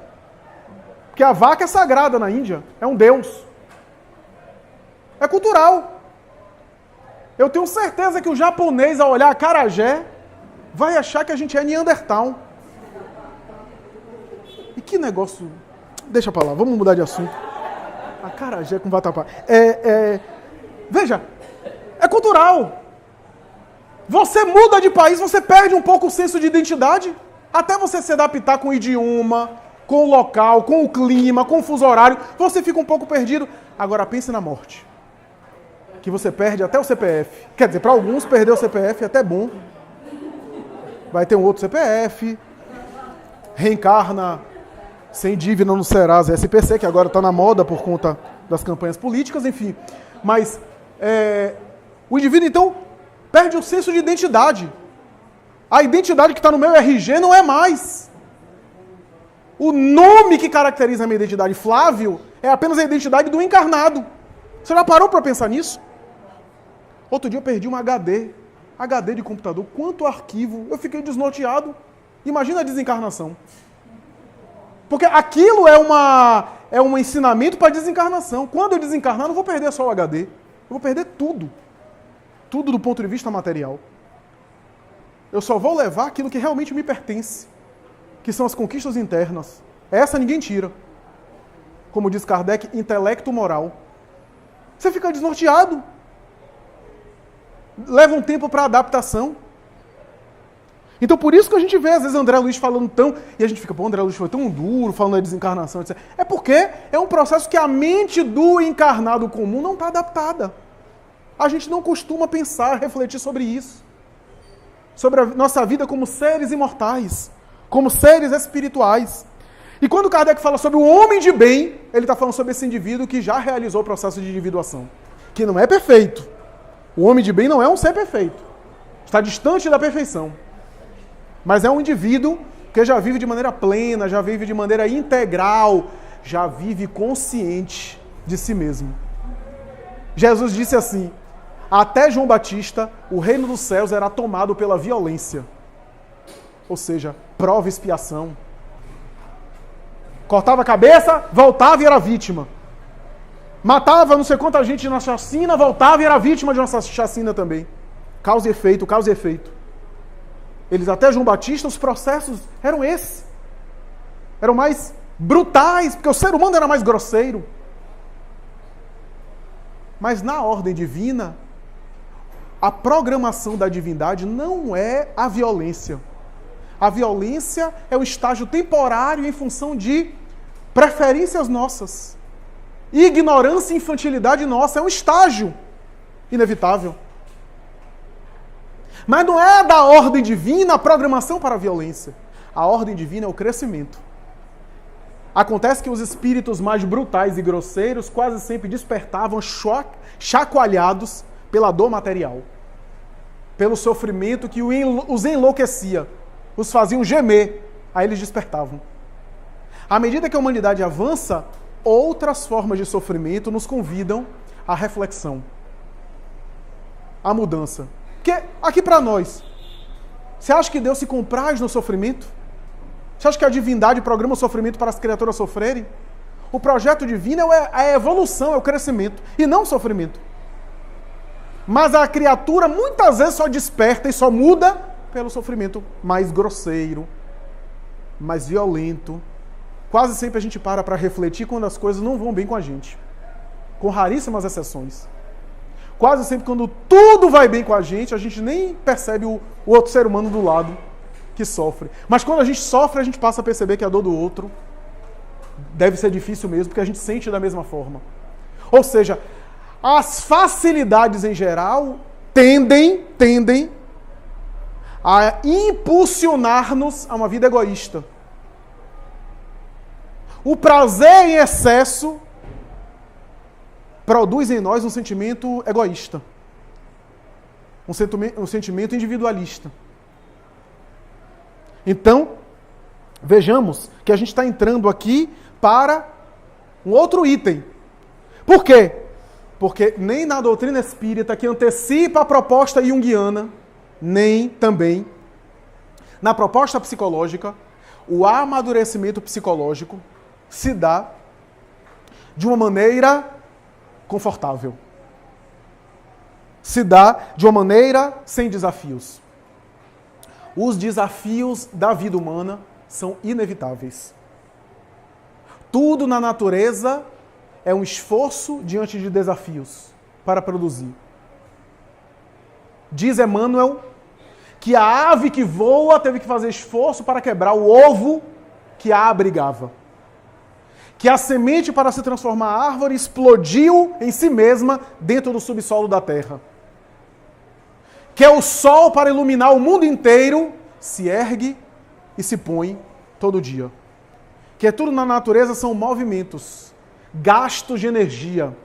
Porque a vaca é sagrada na Índia, é um deus. É cultural. Eu tenho certeza que o japonês, ao olhar acarajé, vai achar que a gente é Neandertal. E que negócio... Deixa pra lá, vamos mudar de assunto. Acarajé com vatapá. Veja, é cultural. Você muda de país, você perde um pouco o senso de identidade. Até você se adaptar com o idioma, com o local, com o clima, com o fuso horário, você fica um pouco perdido. Agora pense na morte. Que você perde até o CPF. Quer dizer, para alguns perder o CPF é até bom. Vai ter um outro CPF. Reencarna sem dívida no Serasa SPC, que agora está na moda por conta das campanhas políticas, enfim. Mas o indivíduo, então, perde o senso de identidade. A identidade que está no meu RG não é mais. O nome que caracteriza a minha identidade, Flávio, é apenas a identidade do encarnado. Você já parou para pensar nisso? Outro dia eu perdi um HD de computador. Quanto arquivo! Eu fiquei desnorteado. Imagina a desencarnação. Porque aquilo é um ensinamento para a desencarnação. Quando eu desencarnar, eu não vou perder só o HD. Eu vou perder tudo. Tudo do ponto de vista material. Eu só vou levar aquilo que realmente me pertence. Que são as conquistas internas. Essa ninguém tira. Como diz Kardec, intelecto moral. Você fica desnorteado. Leva um tempo para adaptação. Então, por isso que a gente vê, às vezes, André Luiz falando tão... E a gente fica, pô, André Luiz foi tão duro, falando da desencarnação, etc. É porque é um processo que a mente do encarnado comum não está adaptada. A gente não costuma pensar, refletir sobre isso. Sobre a nossa vida como seres imortais. Como seres espirituais. E quando Kardec fala sobre o homem de bem, ele está falando sobre esse indivíduo que já realizou o processo de individuação. Que não é perfeito. O homem de bem não é um ser perfeito. Está distante da perfeição. Mas é um indivíduo que já vive de maneira plena, já vive de maneira integral, já vive consciente de si mesmo. Jesus disse assim, até João Batista, o reino dos céus era tomado pela violência. Ou seja, prova e expiação. Cortava a cabeça, voltava e era vítima. Matava não sei quanta gente na chacina, voltava e era vítima de uma chacina também. Causa e efeito, causa e efeito. Eles, até João Batista, os processos eram esses. Eram mais brutais, porque o ser humano era mais grosseiro. Mas na ordem divina, a programação da divindade não é a violência. A violência é o estágio temporário em função de preferências nossas. Ignorância e infantilidade nossa é um estágio inevitável. Mas não é da ordem divina a programação para a violência. A ordem divina é o crescimento. Acontece que os espíritos mais brutais e grosseiros quase sempre despertavam chacoalhados pela dor material. Pelo sofrimento que os enlouquecia. Os faziam gemer. Aí eles despertavam. À medida que a humanidade avança, outras formas de sofrimento nos convidam à reflexão. À mudança. Porque aqui para nós, você acha que Deus se compraz no sofrimento? Você acha que a divindade programa o sofrimento para as criaturas sofrerem? O projeto divino é a evolução, é o crescimento, e não o sofrimento. Mas a criatura muitas vezes só desperta e só muda pelo sofrimento mais grosseiro, mais violento. Quase sempre a gente para refletir quando as coisas não vão bem com a gente. Com raríssimas exceções. Quase sempre quando tudo vai bem com a gente nem percebe o outro ser humano do lado que sofre. Mas quando a gente sofre, a gente passa a perceber que a dor do outro deve ser difícil mesmo, porque a gente sente da mesma forma. Ou seja, as facilidades em geral tendem a impulsionar-nos a uma vida egoísta. O prazer em excesso produz em nós um sentimento egoísta. Um sentimento individualista. Então, vejamos que a gente está entrando aqui para um outro item. Por quê? Porque nem na doutrina espírita, que antecipa a proposta junguiana, nem também na proposta psicológica, o amadurecimento psicológico se dá de uma maneira confortável. Se dá de uma maneira sem desafios. Os desafios da vida humana são inevitáveis. Tudo na natureza é um esforço diante de desafios para produzir. Diz Emmanuel que a ave que voa teve que fazer esforço para quebrar o ovo que a abrigava. Que a semente para se transformar em árvore explodiu em si mesma dentro do subsolo da terra. Que é o sol para iluminar o mundo inteiro se ergue e se põe todo dia. Que tudo na natureza são movimentos, gastos de energia,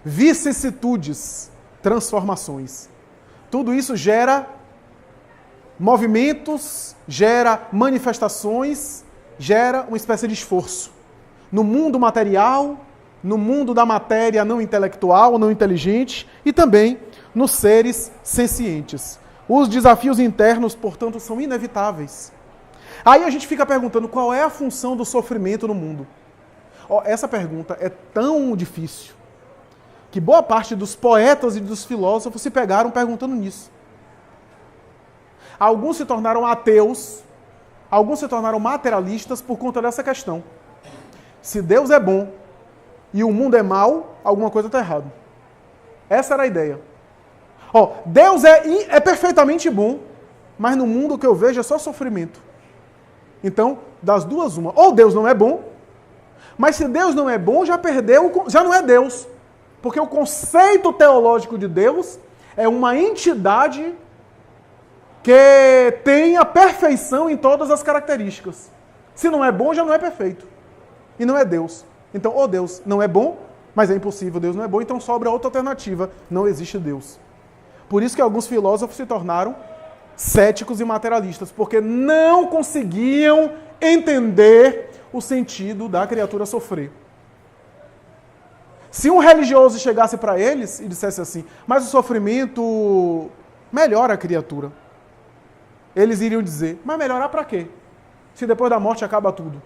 vicissitudes, transformações. Tudo isso gera movimentos, gera manifestações, gera uma espécie de esforço. No mundo material, no mundo da matéria não intelectual, não inteligente, e também nos seres sencientes. Os desafios internos, portanto, são inevitáveis. Aí a gente fica perguntando qual é a função do sofrimento no mundo. Essa pergunta é tão difícil que boa parte dos poetas e dos filósofos se pegaram perguntando nisso. Alguns se tornaram ateus, alguns se tornaram materialistas por conta dessa questão. Se Deus é bom e o mundo é mau, alguma coisa está errada. Essa era a ideia. Deus é perfeitamente bom, mas no mundo o que eu vejo é só sofrimento. Então, das duas, uma. Ou Deus não é bom, mas se Deus não é bom, já não é Deus. Porque o conceito teológico de Deus é uma entidade que tem a perfeição em todas as características. Se não é bom, já não é perfeito. E não é Deus. Então, ou Deus não é bom, mas é impossível, Deus não é bom, então sobra outra alternativa, não existe Deus. Por isso que alguns filósofos se tornaram céticos e materialistas, porque não conseguiam entender o sentido da criatura sofrer. Se um religioso chegasse para eles e dissesse assim, mas o sofrimento melhora a criatura, eles iriam dizer, mas melhorar para quê? Se depois da morte acaba tudo.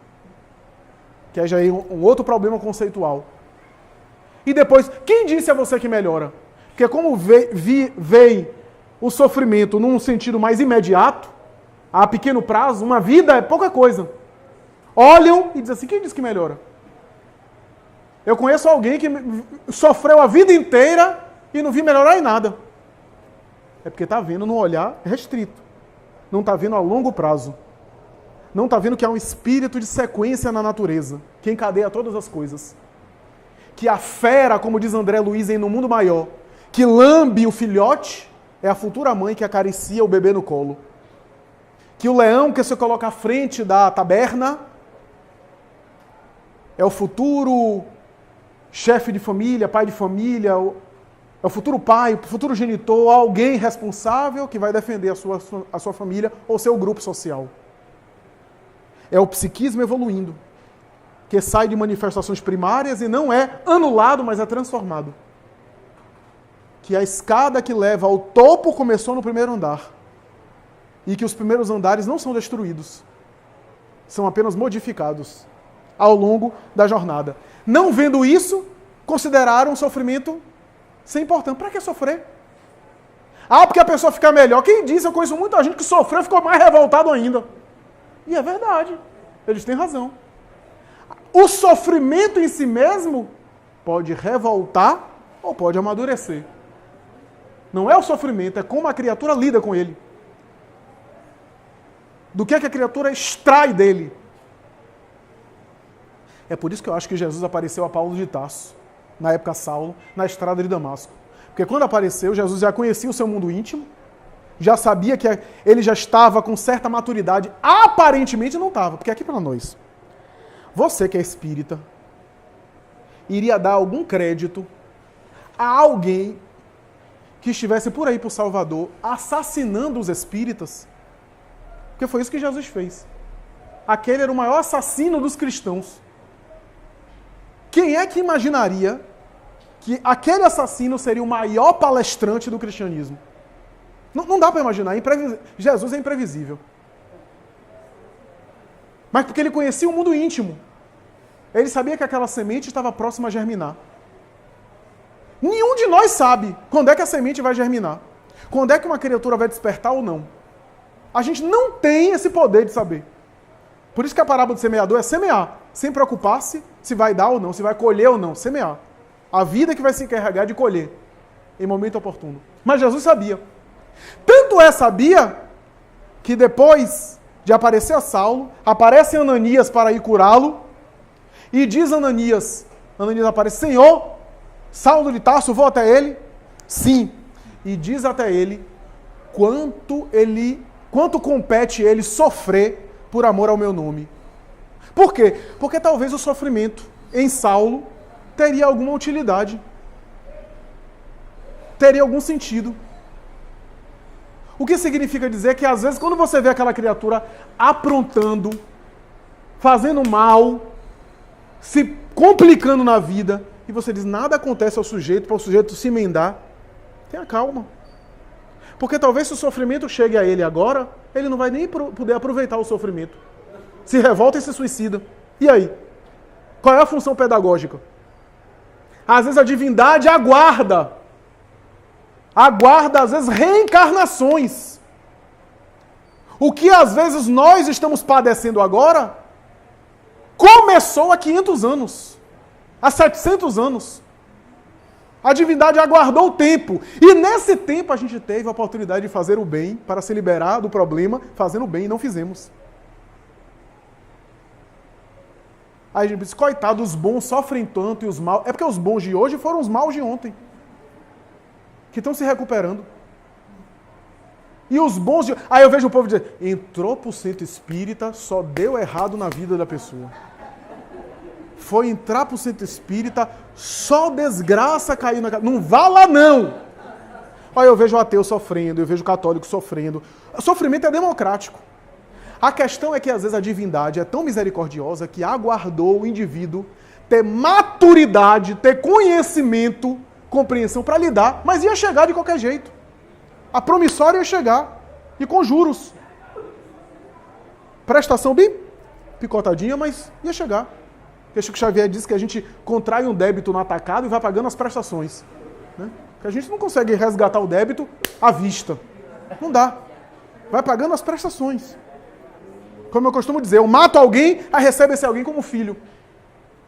Que aí já é um outro problema conceitual. E depois, quem disse a você que melhora? Porque como vem o sofrimento num sentido mais imediato, a pequeno prazo, uma vida é pouca coisa. Olham e dizem assim, quem disse que melhora? Eu conheço alguém que sofreu a vida inteira e não vi melhorar em nada. É porque está vendo num olhar restrito. Não está vendo a longo prazo. Não está vendo que há um espírito de sequência na natureza, que encadeia todas as coisas. Que a fera, como diz André Luiz em No Mundo Maior, que lambe o filhote, é a futura mãe que acaricia o bebê no colo. Que o leão que se coloca à frente da taberna é o futuro chefe de família, pai de família, é o futuro pai, o futuro genitor, alguém responsável que vai defender a sua família ou seu grupo social. É o psiquismo evoluindo, que sai de manifestações primárias e não é anulado, mas é transformado. Que a escada que leva ao topo começou no primeiro andar. E que os primeiros andares não são destruídos. são apenas modificados ao longo da jornada. Não vendo isso, consideraram o sofrimento sem importância. Para que sofrer? Ah, porque a pessoa fica melhor. Quem disse? Eu conheço muita gente que sofreu e ficou mais revoltado ainda. E é verdade. Eles têm razão. O sofrimento em si mesmo pode revoltar ou pode amadurecer. Não é o sofrimento, é como a criatura lida com ele. Do que a criatura extrai dele. É por isso que eu acho que Jesus apareceu a Paulo de Tarso, na época Saulo, na estrada de Damasco. Porque quando apareceu, Jesus já conhecia o seu mundo íntimo, já sabia que ele já estava com certa maturidade. Aparentemente não estava, porque aqui para nós, você que é espírita, iria dar algum crédito a alguém que estivesse por aí, por Salvador, assassinando os espíritas? Porque foi isso que Jesus fez. Aquele era o maior assassino dos cristãos. Quem é que imaginaria que aquele assassino seria o maior palestrante do cristianismo? Não dá para imaginar. Jesus é imprevisível. Mas porque ele conhecia o mundo íntimo. Ele sabia que aquela semente estava próxima a germinar. Nenhum de nós sabe quando é que a semente vai germinar. Quando é que uma criatura vai despertar ou não. A gente não tem esse poder de saber. Por isso que a parábola do semeador é semear, sem preocupar-se se vai dar ou não, se vai colher ou não, semear. A vida que vai se encarregar de colher, em momento oportuno. Mas Jesus sabia. Tanto sabia, que depois de aparecer a Saulo, aparece Ananias para ir curá-lo, e diz Ananias aparece, Senhor, Saulo de Tarso, vou até ele? Sim. E diz até ele, quanto compete ele sofrer por amor ao meu nome. Por quê? Porque talvez o sofrimento em Saulo teria alguma utilidade. Teria algum sentido. O que significa dizer que às vezes quando você vê aquela criatura aprontando, fazendo mal, se complicando na vida, e você diz, nada acontece ao sujeito, para o sujeito se emendar, tenha calma. Porque talvez se o sofrimento chegue a ele agora, ele não vai nem poder aproveitar o sofrimento. Se revolta e se suicida. E aí? Qual é a função pedagógica? Às vezes a divindade aguarda, às vezes, reencarnações. O que às vezes nós estamos padecendo agora, começou há 500 anos, há 700 anos. A divindade aguardou o tempo. E nesse tempo a gente teve a oportunidade de fazer o bem para se liberar do problema, fazendo o bem e não fizemos. Aí a gente diz, coitado, os bons sofrem tanto e os maus... É porque os bons de hoje foram os maus de ontem, que estão se recuperando. E os bons de... Aí eu vejo o povo dizer, entrou pro centro espírita, só deu errado na vida da pessoa. Foi entrar pro centro espírita, só desgraça caiu na casa. Não vá lá, não! Aí eu vejo o ateu sofrendo, eu vejo o católico sofrendo. O sofrimento é democrático. A questão é que às vezes a divindade é tão misericordiosa que aguardou o indivíduo ter maturidade, ter conhecimento, compreensão para lidar, mas ia chegar de qualquer jeito. A promissória ia chegar, e com juros. Prestação bem picotadinha, mas ia chegar. Porque Chico Xavier disse que a gente contrai um débito no atacado e vai pagando as prestações. Né? Que a gente não consegue resgatar o débito à vista. Não dá. Vai pagando as prestações. Como eu costumo dizer, eu mato alguém, aí recebe esse alguém como filho.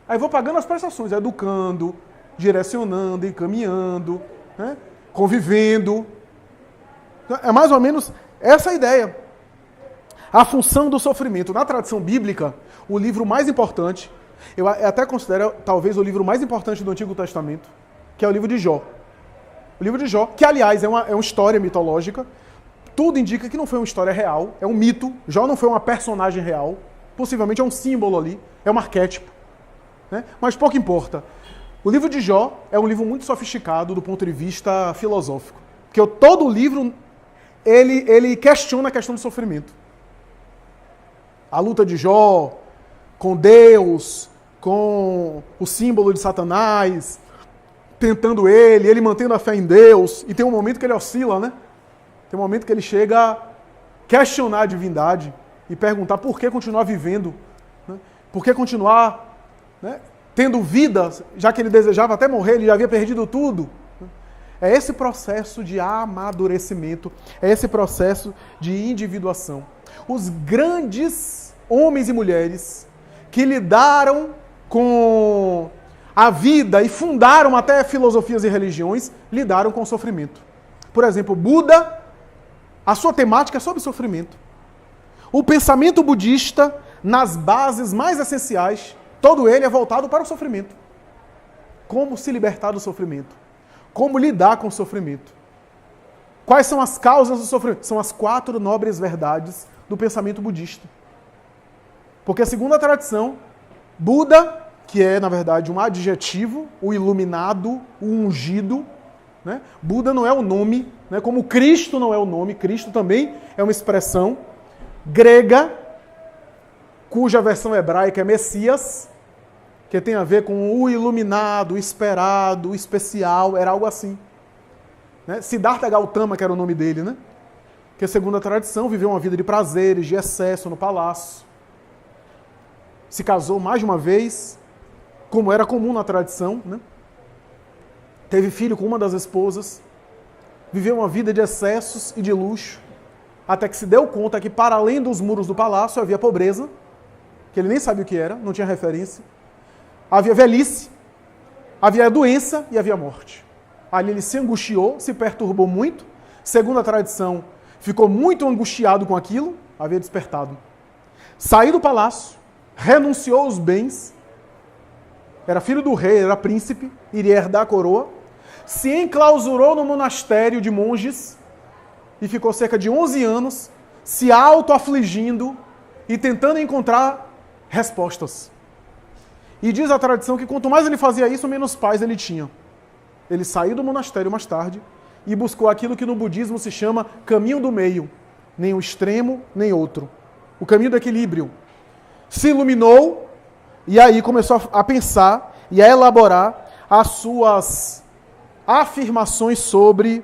Aí vou pagando as prestações, educando, direcionando, encaminhando, né? Convivendo. É mais ou menos essa a ideia. A função do sofrimento. Na tradição bíblica, o livro mais importante, eu até considero talvez o livro mais importante do Antigo Testamento, que é o livro de Jó. O livro de Jó, que aliás é uma história mitológica, tudo indica que não foi uma história real, é um mito. Jó não foi uma personagem real, possivelmente é um símbolo ali, é um arquétipo. Né? Mas pouco importa. O livro de Jó é um livro muito sofisticado do ponto de vista filosófico. Porque todo o livro, ele questiona a questão do sofrimento. A luta de Jó com Deus, com o símbolo de Satanás, tentando ele mantendo a fé em Deus, e tem um momento que ele oscila, né? Tem um momento que ele chega a questionar a divindade. e perguntar por que continuar vivendo, né? Por que continuar, né, tendo vida, já que ele desejava até morrer, ele já havia perdido tudo. É esse processo de amadurecimento, é esse processo de individuação. Os grandes homens e mulheres que lidaram com a vida e fundaram até filosofias e religiões, lidaram com o sofrimento. Por exemplo, Buda, a sua temática é sobre sofrimento. O pensamento budista, nas bases mais essenciais, todo ele é voltado para o sofrimento. Como se libertar do sofrimento? Como lidar com o sofrimento? Quais são as causas do sofrimento? São as 4 nobres verdades do pensamento budista. Porque, segundo a tradição, Buda, que é, na verdade, um adjetivo, o iluminado, o ungido, né? Buda não é o nome, né? Como Cristo não é o nome, Cristo também é uma expressão grega, cuja versão hebraica é Messias, que tem a ver com o iluminado, o esperado, o especial, era algo assim. Né? Siddhartha Gautama, que era o nome dele, né? Que, segundo a tradição, viveu uma vida de prazeres, de excesso no palácio. Se casou mais de uma vez, como era comum na tradição, né? Teve filho com uma das esposas, viveu uma vida de excessos e de luxo, até que se deu conta que, para além dos muros do palácio, havia pobreza, que ele nem sabia o que era, não tinha referência. Havia velhice, havia doença e havia morte. Ali ele se angustiou, se perturbou muito. Segundo a tradição, ficou muito angustiado com aquilo, havia despertado. Saiu do palácio, renunciou aos bens, era filho do rei, era príncipe, iria herdar a coroa, se enclausurou no monastério de monges e ficou cerca de 11 anos se auto-afligindo e tentando encontrar respostas. E diz a tradição que quanto mais ele fazia isso, menos paz ele tinha. Ele saiu do monastério mais tarde e buscou aquilo que no budismo se chama caminho do meio. Nem um extremo, nem outro. O caminho do equilíbrio. Se iluminou e aí começou a pensar e a elaborar as suas afirmações sobre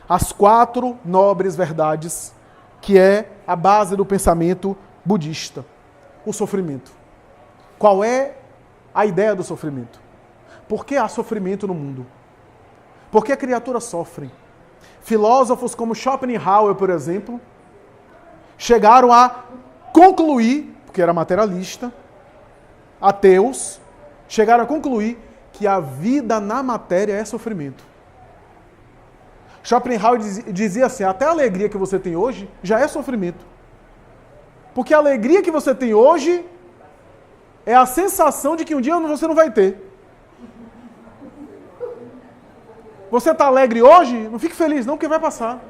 as 4 nobres verdades, que é a base do pensamento budista. O sofrimento. Qual é a ideia do sofrimento? Por que há sofrimento no mundo? Por que a criatura sofre? Filósofos como Schopenhauer, por exemplo, chegaram a concluir, porque era materialista, ateus, chegaram a concluir que a vida na matéria é sofrimento. Schopenhauer dizia assim, até a alegria que você tem hoje já é sofrimento. Porque a alegria que você tem hoje é a sensação de que um dia você não vai ter. Você está alegre hoje? Não fique feliz não, porque vai passar.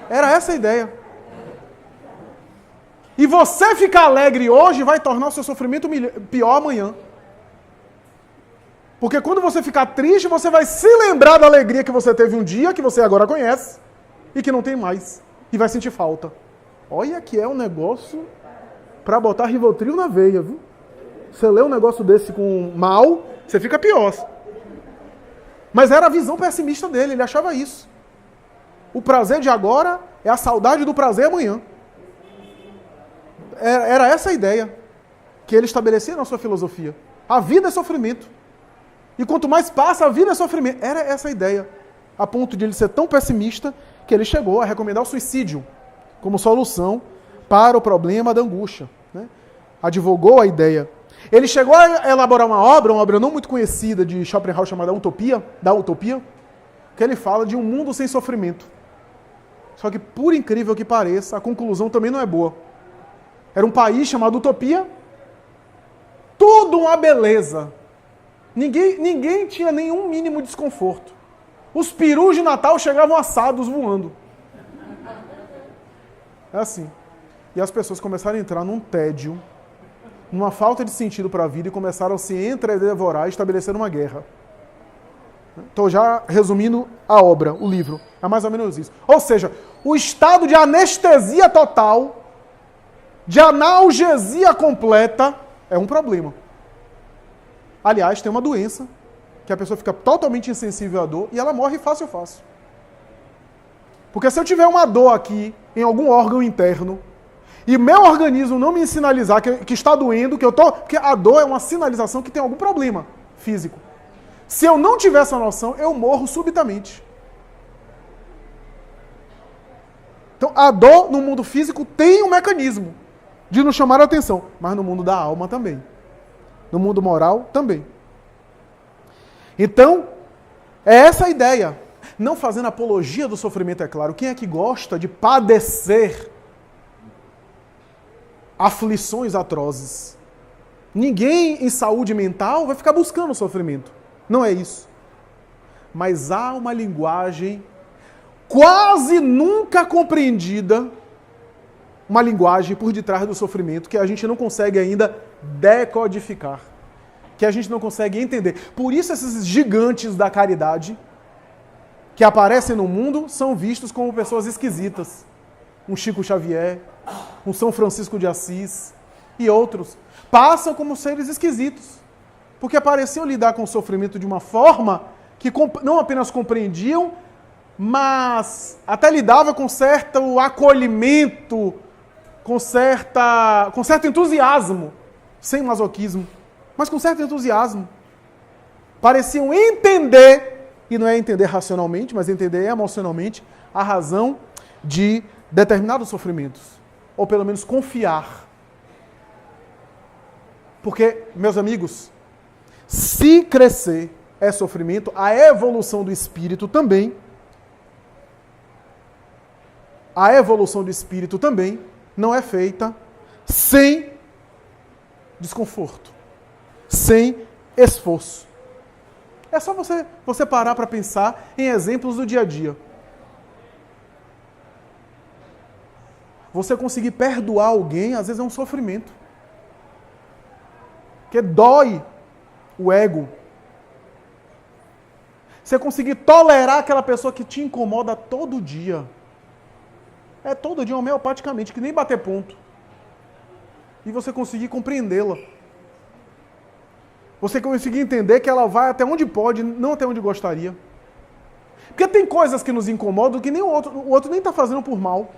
Era essa a ideia. E você ficar alegre hoje vai tornar o seu sofrimento pior amanhã. Porque quando você ficar triste, você vai se lembrar da alegria que você teve um dia, que você agora conhece, e que não tem mais. E vai sentir falta. Olha que é um negócio para botar Rivotril na veia, viu? Você lê um negócio desse com mal, você fica pior. Mas era a visão pessimista dele, ele achava isso. O prazer de agora é a saudade do prazer amanhã. Era essa a ideia que ele estabelecia na sua filosofia. A vida é sofrimento. E quanto mais passa, a vida é sofrimento. Era essa a ideia. A ponto de ele ser tão pessimista que ele chegou a recomendar o suicídio como solução para o problema da angústia. Né? Advogou a ideia. Ele chegou a elaborar uma obra não muito conhecida de Schopenhauer, chamada Utopia, que ele fala de um mundo sem sofrimento. Só que, por incrível que pareça, a conclusão também não é boa. Era um país chamado Utopia, tudo uma beleza. Ninguém tinha nenhum mínimo desconforto. Os perus de Natal chegavam assados voando. É assim. E as pessoas começaram a entrar num tédio, numa falta de sentido para a vida e começaram a se entredevorar e estabelecer uma guerra. Estou já resumindo a obra, o livro. É mais ou menos isso. Ou seja, o estado de anestesia total, de analgesia completa, é um problema. Aliás, tem uma doença que a pessoa fica totalmente insensível à dor e ela morre fácil. Porque se eu tiver uma dor aqui, em algum órgão interno, e meu organismo não me sinalizar que está doendo, porque a dor é uma sinalização que tem algum problema físico. Se eu não tiver essa noção, eu morro subitamente. Então, a dor no mundo físico tem um mecanismo de nos chamar a atenção, mas no mundo da alma também. No mundo moral também. Então, é essa a ideia. Não fazendo apologia do sofrimento, é claro. Quem é que gosta de padecer aflições atrozes? Ninguém em saúde mental vai ficar buscando o sofrimento. Não é isso. Mas há uma linguagem quase nunca compreendida, uma linguagem por detrás do sofrimento que a gente não consegue ainda decodificar, que a gente não consegue entender. Por isso esses gigantes da caridade que aparecem no mundo são vistos como pessoas esquisitas. Um Chico Xavier, um São Francisco de Assis e outros passam como seres esquisitos, porque pareciam lidar com o sofrimento de uma forma que não apenas compreendiam, mas até lidava com certo acolhimento, com certo entusiasmo, sem masoquismo, mas com certo entusiasmo. Pareciam entender, e não é entender racionalmente, mas entender emocionalmente, a razão de determinados sofrimentos, ou pelo menos confiar. Porque, meus amigos, se crescer é sofrimento, a evolução do espírito também, não é feita sem desconforto, sem esforço. É só você parar para pensar em exemplos do dia a dia. Você conseguir perdoar alguém, às vezes é um sofrimento. Porque dói o ego. Você conseguir tolerar aquela pessoa que te incomoda todo dia. É todo dia homeopaticamente, que nem bater ponto. E você conseguir compreendê-la. Você conseguir entender que ela vai até onde pode, não até onde gostaria. Porque tem coisas que nos incomodam que nem o outro nem está fazendo por mal.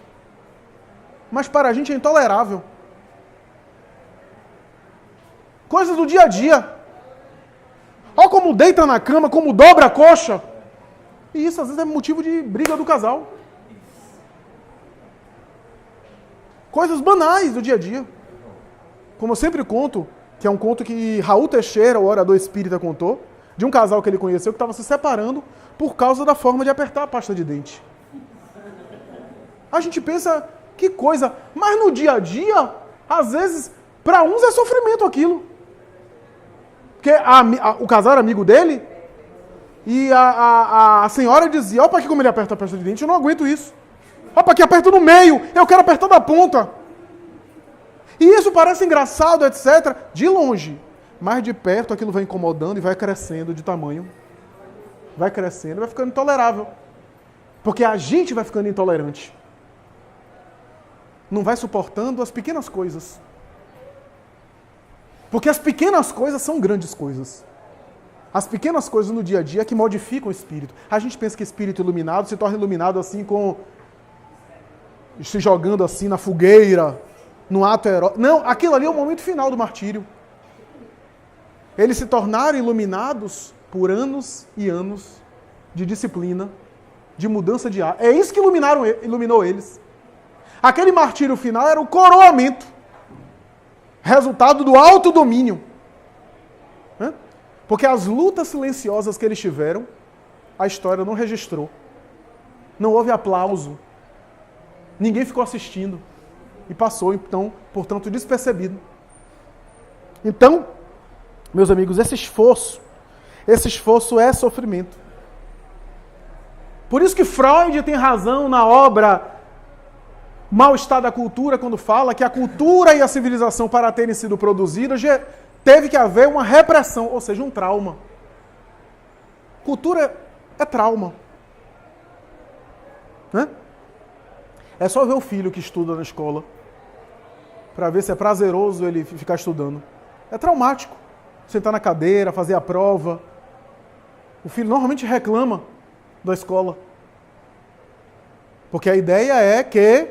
Mas para a gente é intolerável. Coisas do dia a dia. Olha como deita na cama, como dobra a coxa. E isso às vezes é motivo de briga do casal. Coisas banais do dia a dia. Como eu sempre conto, que é um conto que Raul Teixeira, o orador espírita, contou, de um casal que ele conheceu que estava se separando por causa da forma de apertar a pasta de dente. A gente pensa, que coisa, mas no dia a dia, às vezes, para uns é sofrimento aquilo. Porque o casal era amigo dele, e a senhora dizia, olha para aqui como ele aperta a pasta de dente, eu não aguento isso. Olha para aqui, aperta no meio, eu quero apertar da ponta. E isso parece engraçado, etc. De longe. Mas de perto aquilo vai incomodando e vai crescendo de tamanho. Vai crescendo, vai ficando intolerável. Porque a gente vai ficando intolerante. Não vai suportando as pequenas coisas. Porque as pequenas coisas são grandes coisas. As pequenas coisas no dia a dia que modificam o espírito. A gente pensa que espírito iluminado se torna iluminado assim se jogando assim na fogueira, no ato heróico. Não, aquilo ali é o momento final do martírio. Eles se tornaram iluminados por anos e anos de disciplina, de mudança de ar. É isso que iluminou eles. Aquele martírio final era o coroamento, resultado do autodomínio. Porque as lutas silenciosas que eles tiveram, a história não registrou. Não houve aplauso. Ninguém ficou assistindo. E passou, então, portanto, despercebido. Então, meus amigos, esse esforço é sofrimento. Por isso que Freud tem razão na obra Mal-Estar da Cultura, quando fala que a cultura e a civilização, para terem sido produzidas, teve que haver uma repressão, ou seja, um trauma. Cultura é trauma. Né? É só ver o filho que estuda na escola para ver se é prazeroso ele ficar estudando. É traumático. Sentar na cadeira, fazer a prova. O filho normalmente reclama da escola. Porque a ideia é que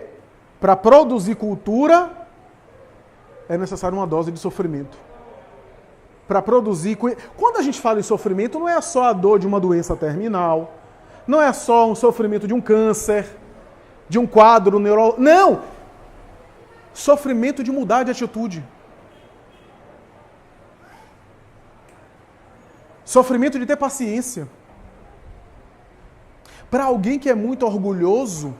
para produzir cultura, é necessário uma dose de sofrimento. Para produzir... Quando a gente fala em sofrimento, não é só a dor de uma doença terminal, não é só um sofrimento de um câncer, de um quadro neurológico. Não! Sofrimento de mudar de atitude. Sofrimento de ter paciência. Para alguém que é muito orgulhoso,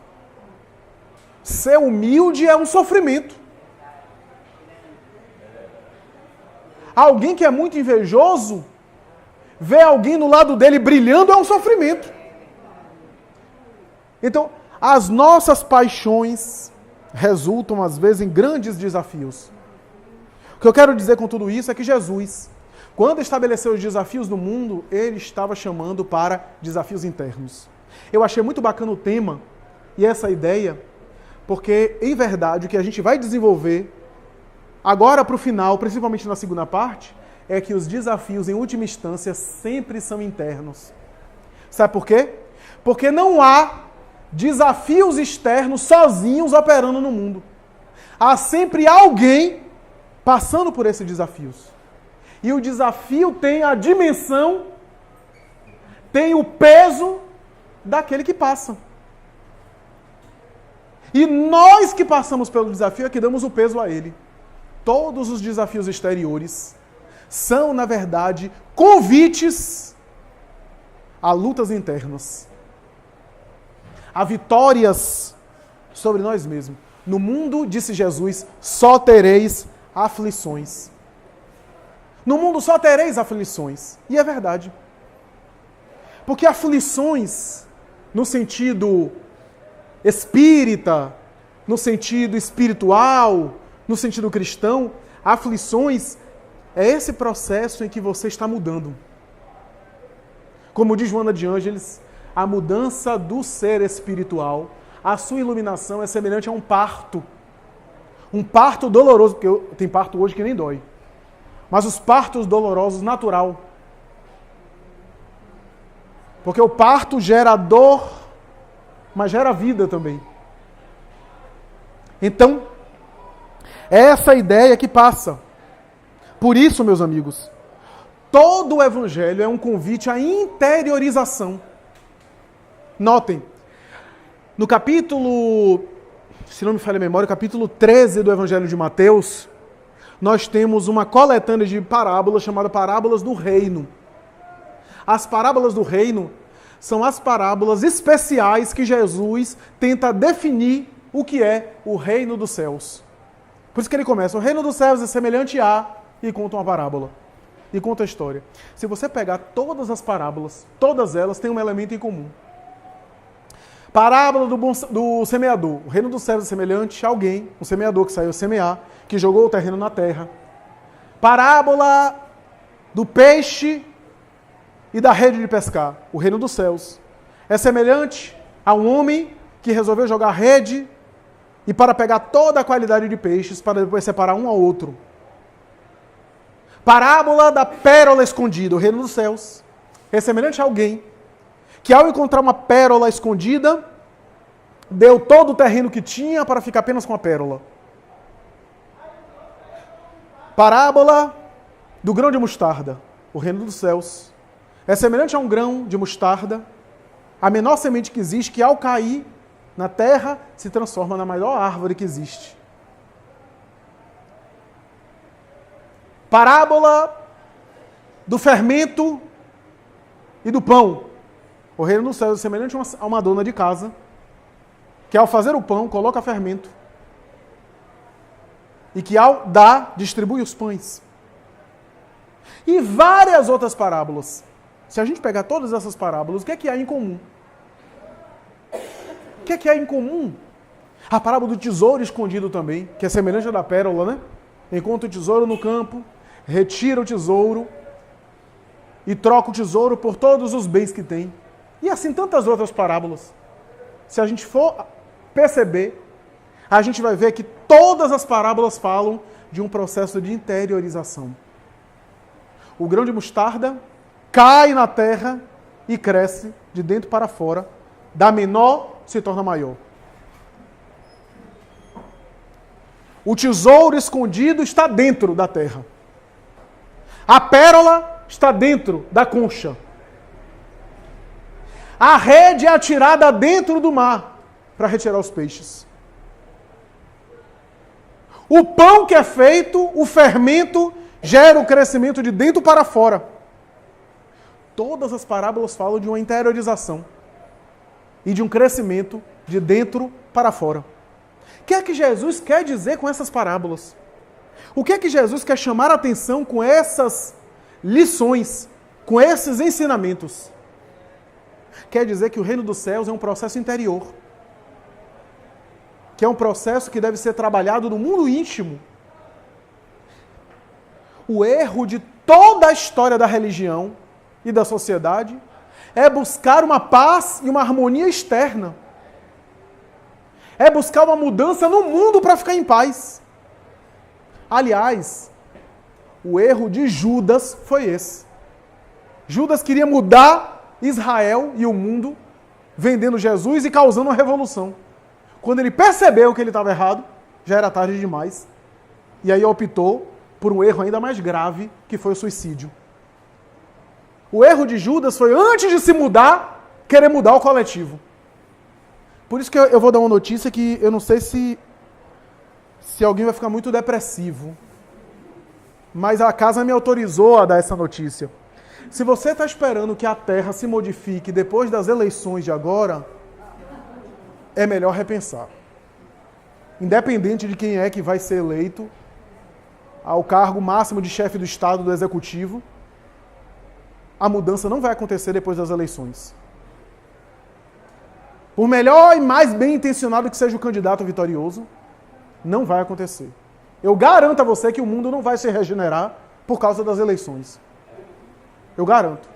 ser humilde é um sofrimento. Alguém que é muito invejoso, ver alguém no lado dele brilhando é um sofrimento. Então, as nossas paixões resultam, às vezes, em grandes desafios. O que eu quero dizer com tudo isso é que Jesus, quando estabeleceu os desafios no mundo, ele estava chamando para desafios internos. Eu achei muito bacana o tema e essa ideia, porque, em verdade, o que a gente vai desenvolver agora para o final, principalmente na segunda parte, é que os desafios, em última instância, sempre são internos. Sabe por quê? Porque não há desafios externos sozinhos operando no mundo. Há sempre alguém passando por esses desafios. E o desafio tem a dimensão, tem o peso daquele que passa. E nós que passamos pelo desafio é que damos o peso a ele. Todos os desafios exteriores são, na verdade, convites a lutas internas, a vitórias sobre nós mesmos. No mundo, disse Jesus, só tereis aflições. No mundo só tereis aflições. E é verdade. Porque aflições, no sentido espírita, no sentido espiritual, no sentido cristão, aflições é esse processo em que você está mudando. Como diz Joana de Ângeles, a mudança do ser espiritual, a sua iluminação é semelhante a um parto. Um parto doloroso, porque tem parto hoje que nem dói. Mas os partos dolorosos, natural. Porque o parto gera dor, mas gera vida também. Então, é essa ideia que passa. Por isso, meus amigos, todo o Evangelho é um convite à interiorização. Notem, no capítulo, se não me falha a memória, capítulo 13 do Evangelho de Mateus, nós temos uma coletânea de parábolas chamada Parábolas do Reino. As parábolas do reino são as parábolas especiais que Jesus tenta definir o que é o reino dos céus. Por isso que ele começa, o reino dos céus é semelhante a, e conta uma parábola. E conta a história. Se você pegar todas as parábolas, todas elas têm um elemento em comum. Parábola do semeador. O reino dos céus é semelhante a alguém, um semeador que saiu semear, que jogou o terreno na terra. Parábola do peixe e da rede de pescar. O reino dos céus é semelhante a um homem que resolveu jogar a rede e para pegar toda a qualidade de peixes para depois separar um ao outro. Parábola da pérola escondida. O reino dos céus é semelhante a alguém que ao encontrar uma pérola escondida, deu todo o terreno que tinha para ficar apenas com a pérola. Parábola do grão de mostarda. O reino dos céus é semelhante a um grão de mostarda, a menor semente que existe, que ao cair na terra se transforma na maior árvore que existe. Parábola do fermento e do pão. O reino dos céus é semelhante a uma dona de casa, que ao fazer o pão, coloca fermento. E que ao dar, distribui os pães. E várias outras parábolas. Se a gente pegar todas essas parábolas, o que é que há em comum? O que é que há em comum? A parábola do tesouro escondido também, que é semelhante à da pérola, né? Encontra o tesouro no campo, retira o tesouro e troca o tesouro por todos os bens que tem. E assim tantas outras parábolas. Se a gente for perceber, a gente vai ver que todas as parábolas falam de um processo de interiorização. O grão de mostarda cai na terra e cresce de dentro para fora, da menor se torna maior. O tesouro escondido está dentro da terra. A pérola está dentro da concha. A rede é atirada dentro do mar para retirar os peixes. O pão que é feito, o fermento, gera o crescimento de dentro para fora. Todas as parábolas falam de uma interiorização e de um crescimento de dentro para fora. O que é que Jesus quer dizer com essas parábolas? O que é que Jesus quer chamar a atenção com essas lições, com esses ensinamentos? Quer dizer que o reino dos céus é um processo interior, que é um processo que deve ser trabalhado no mundo íntimo. O erro de toda a história da religião e da sociedade é buscar uma paz e uma harmonia externa. É buscar uma mudança no mundo para ficar em paz. Aliás, o erro de Judas foi esse. Judas queria mudar Israel e o mundo, vendendo Jesus e causando uma revolução. Quando ele percebeu que ele estava errado, já era tarde demais. E aí optou por um erro ainda mais grave, que foi o suicídio. O erro de Judas foi, antes de se mudar, querer mudar o coletivo. Por isso que eu vou dar uma notícia que eu não sei se alguém vai ficar muito depressivo. Mas a casa me autorizou a dar essa notícia. Se você está esperando que a Terra se modifique depois das eleições de agora, é melhor repensar. Independente de quem é que vai ser eleito ao cargo máximo de chefe do Estado, do Executivo, a mudança não vai acontecer depois das eleições. Por melhor e mais bem intencionado que seja o candidato vitorioso, não vai acontecer. Eu garanto a você que o mundo não vai se regenerar por causa das eleições. Eu garanto.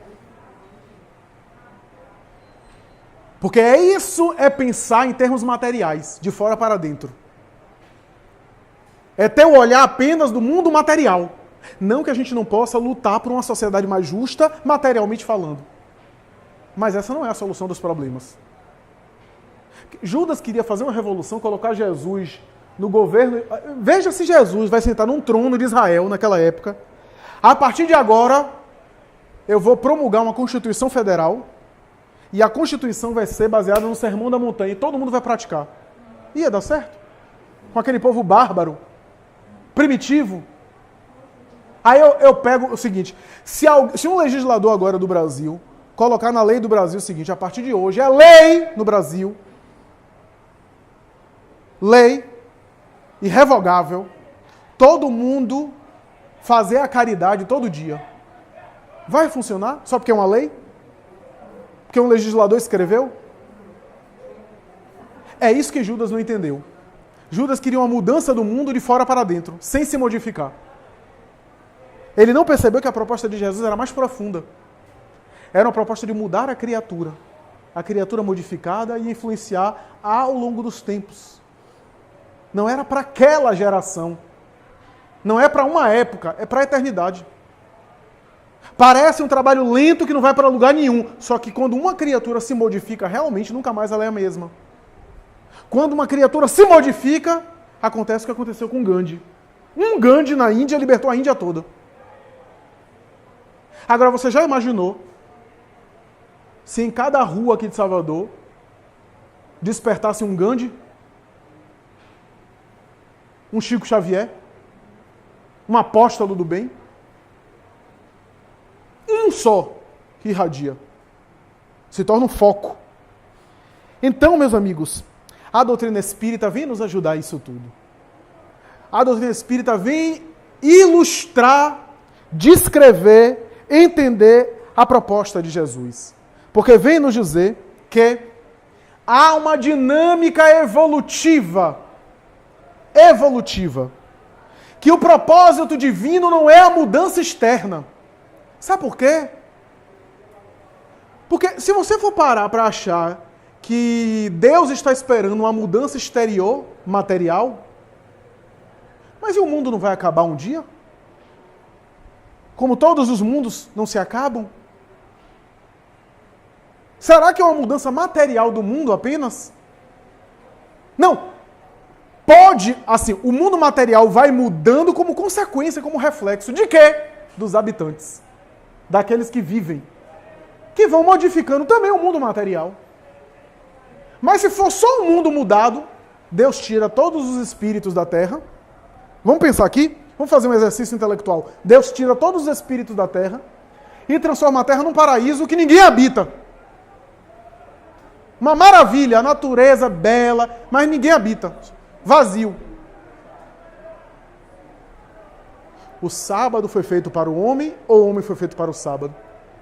Porque isso é pensar em termos materiais, de fora para dentro. É ter o olhar apenas do mundo material. Não que a gente não possa lutar por uma sociedade mais justa, materialmente falando. Mas essa não é a solução dos problemas. Judas queria fazer uma revolução, colocar Jesus no governo. Veja se Jesus vai sentar num trono de Israel naquela época. A partir de agora, eu vou promulgar uma Constituição Federal e a Constituição vai ser baseada no Sermão da Montanha e todo mundo vai praticar. Ia dar certo? Com aquele povo bárbaro, primitivo. Aí eu pego o seguinte, se um legislador agora do Brasil colocar na lei do Brasil o seguinte, a partir de hoje é lei no Brasil, lei irrevogável, todo mundo fazer a caridade todo dia. Vai funcionar? Só porque é uma lei? Porque um legislador escreveu? É isso que Judas não entendeu. Judas queria uma mudança do mundo de fora para dentro, sem se modificar. Ele não percebeu que a proposta de Jesus era mais profunda. Era uma proposta de mudar a criatura modificada e influenciar ao longo dos tempos. Não era para aquela geração. Não é para uma época, é para a eternidade. Parece um trabalho lento que não vai para lugar nenhum. Só que quando uma criatura se modifica, realmente nunca mais ela é a mesma. Quando uma criatura se modifica, acontece o que aconteceu com Gandhi. Um Gandhi na Índia libertou a Índia toda. Agora, você já imaginou se em cada rua aqui de Salvador despertasse um Gandhi? Um Chico Xavier? Um apóstolo do bem? Um só que irradia. Se torna um foco. Então, meus amigos, a doutrina espírita vem nos ajudar a isso tudo. A doutrina espírita vem ilustrar, descrever, entender a proposta de Jesus. Porque vem nos dizer que há uma dinâmica evolutiva, que o propósito divino não é a mudança externa. Sabe por quê? Porque se você for parar para achar que Deus está esperando uma mudança exterior, material, mas e o mundo não vai acabar um dia? Como todos os mundos não se acabam? Será que é uma mudança material do mundo apenas? Não. Pode, assim, o mundo material vai mudando como consequência, como reflexo de quê? Dos habitantes, daqueles que vivem, que vão modificando também o mundo material. Mas se for só o mundo mudado, Deus tira todos os espíritos da terra. Vamos pensar aqui? Vamos fazer um exercício intelectual. Deus tira todos os espíritos da terra e transforma a terra num paraíso que ninguém habita. Uma maravilha, a natureza bela, mas ninguém habita. Vazio. O sábado foi feito para o homem ou o homem foi feito para o sábado?